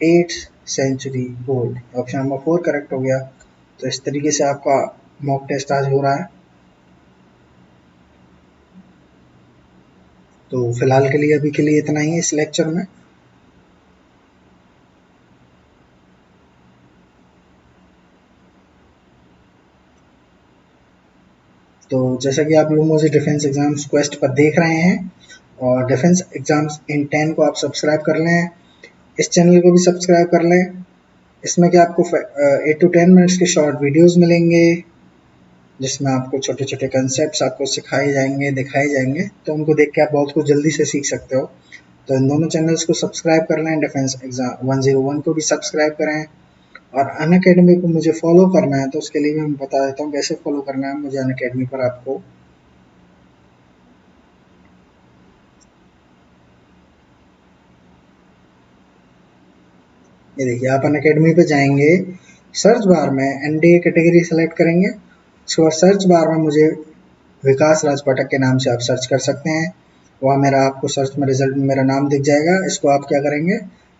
8 century old, option number 4 correct हो गया। तो इस तरीके से आपका मॉक टेस्ट आज हो रहा है। तो फिलहाल के लिए, अभी के लिए इतना ही है इस लेक्चर में। तो जैसा कि आप लोग मुझे डिफेंस एग्जाम्स क्वेस्ट पर देख रहे हैं, और डिफेंस एग्जाम्स इन 10 को आप सब्सक्राइब कर लें, इस चैनल को भी सब्सक्राइब कर लें। इसमें क्या आपको 8 to 10 मिनट्स के शॉर्ट वीडियोस मिलेंगे, जिसमें आपको छोटे छोटे कंसेप्ट आपको सिखाए जाएंगे, दिखाए जाएंगे, तो उनको देख के आप बहुत कुछ जल्दी से सीख सकते हो। तो इन दोनों चैनल्स को सब्सक्राइब कर लें। डिफेंस एग्जाम 101 को भी सब्सक्राइब करें, और अनअकैडमी को मुझे फॉलो करना है, तो उसके लिए भी मैं बता देता हूँ कैसे फॉलो करना है मुझे अनअकैडमी पर। आपको ये देखिए, आप अनअकैडमी पे जाएंगे, सर्च बार में एनडीए कैटेगरी सेलेक्ट करेंगे, उसके बाद सर्च बार में मुझे विकास राज पाठक के नाम से आप सर्च कर सकते हैं। वहाँ मेरा आपको सर्च में रिजल्ट में मेरा नाम दिख जाएगा। इसको आप क्या करेंगे,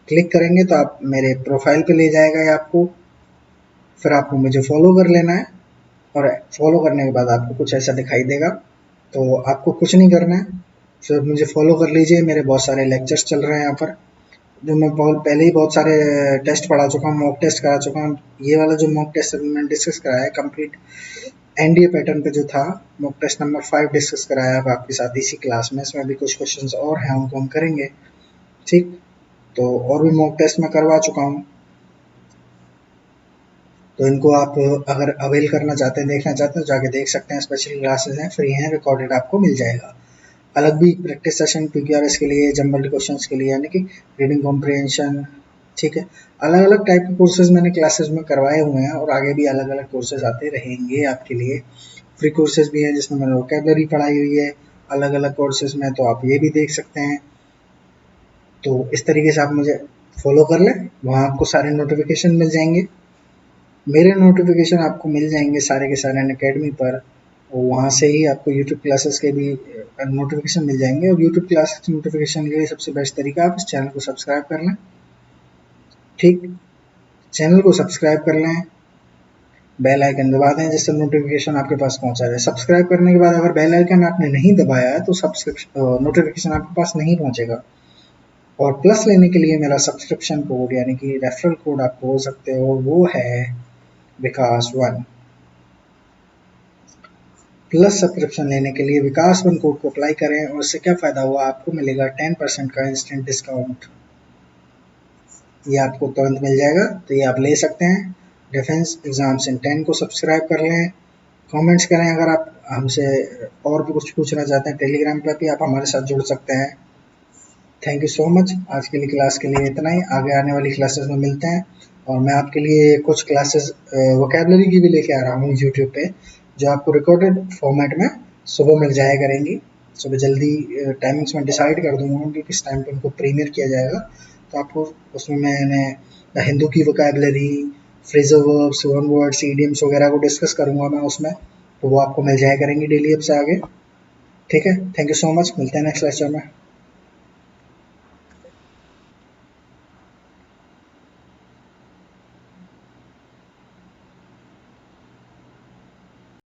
क्लिक करेंगे तो आप मेरे प्रोफाइल पे ले जाएगा ये आपको। फिर आपको मुझे फॉलो कर लेना है, और फॉलो करने के बाद आपको कुछ ऐसा दिखाई देगा। तो आपको कुछ नहीं करना है, सिर्फ मुझे फॉलो कर लीजिए। मेरे बहुत सारे लेक्चर्स चल रहे हैं यहाँ पर, जो मैं बहुत पहले ही बहुत सारे टेस्ट पढ़ा चुका हूँ, मॉक टेस्ट करा चुका हूँ। ये वाला जो मॉक टेस्ट मैंने डिस्कस कराया है कंप्लीट एनडीए पैटर्न पे जो था, मॉक टेस्ट नंबर 5 डिस्कस कराया है आपके साथ इसी क्लास में। इसमें भी कुछ क्वेश्चंस और हैं, उनको हम करेंगे, ठीक। तो और भी मॉक टेस्ट मैं करवा चुका हूँ, तो इनको आप अगर अवेल करना चाहते हैं, देखना चाहते हैं, तो जाके देख सकते हैं। स्पेशल क्लासेस हैं, फ्री हैं, रिकॉर्डेड आपको मिल जाएगा। अलग भी प्रैक्टिस सेशन पीक्यूआरएस के लिए, जंबल क्वेश्चंस के लिए, यानी कि रीडिंग कॉम्प्रिहेंशन, ठीक है। अलग अलग टाइप के कोर्सेज मैंने क्लासेस में करवाए हुए हैं, और आगे भी अलग अलग कोर्सेज आते रहेंगे आपके लिए। फ्री कोर्सेज भी हैं जिसमें मैंने वोकैबलरी पढ़ाई हुई है अलग अलग कोर्सेज में, तो आप ये भी देख सकते हैं। तो इस तरीके से आप मुझे फॉलो कर लें, वहाँ आपको सारे नोटिफिकेशन मिल जाएंगे। मेरे नोटिफिकेशन आपको मिल जाएंगे सारे के सारे अनअकैडमी पर, और वहाँ से ही आपको यूट्यूब क्लासेस के भी नोटिफिकेशन मिल जाएंगे। और यूट्यूब क्लासेस के नोटिफिकेशन के लिए सबसे बेस्ट तरीका, आप इस चैनल को सब्सक्राइब कर लें, ठीक। चैनल को सब्सक्राइब कर लें, बेल आइकन दबा दें जिससे नोटिफिकेशन आपके पास पहुंचा जाए। सब्सक्राइब करने के बाद अगर बेल आइकन आपने नहीं दबाया है तो सब्सक्रिप्शन नोटिफिकेशन आपके पास नहीं पहुंचेगा। और प्लस लेने के लिए मेरा सब्सक्रिप्शन कोड यानी कि रेफरल कोड आप बोल सकते हो, वो है विकास1। प्लस सब्सक्रिप्शन लेने के लिए विकास1 कोड को अप्लाई करें, और इससे क्या फ़ायदा हुआ, आपको मिलेगा 10% का इंस्टेंट डिस्काउंट। ये आपको तुरंत मिल जाएगा, तो ये आप ले सकते हैं। डिफेंस एग्जाम्स इन 10 को सब्सक्राइब कर लें। कमेंट्स करें अगर आप हमसे और भी कुछ पूछना चाहते हैं। टेलीग्राम पर भी आप हमारे साथ जुड़ सकते हैं। Thank you so much. आज के लिए क्लास के लिए इतना ही, आगे आने वाली क्लासेस में मिलते हैं। और मैं आपके लिए कुछ क्लासेस वोकैबलरी की भी लेके आ रहा हूँ यूट्यूब पे, जो आपको रिकॉर्डेड फॉर्मेट में सुबह मिल जाया करेंगी। सुबह जल्दी टाइमिंग्स में डिसाइड कर दूंगा कि किस टाइम पे उनको प्रीमियर किया जाएगा। तो आपको उसमें मैंने हिंदू की vocabulary, phrasal verbs, one words, idioms वगैरह को डिस्कस करूंगा मैं उसमें, तो वो आपको मिल जाया करेंगी डेली अब से आगे, ठीक है। थैंक यू सो मच, मिलते हैं नेक्स्ट लेक्चर में।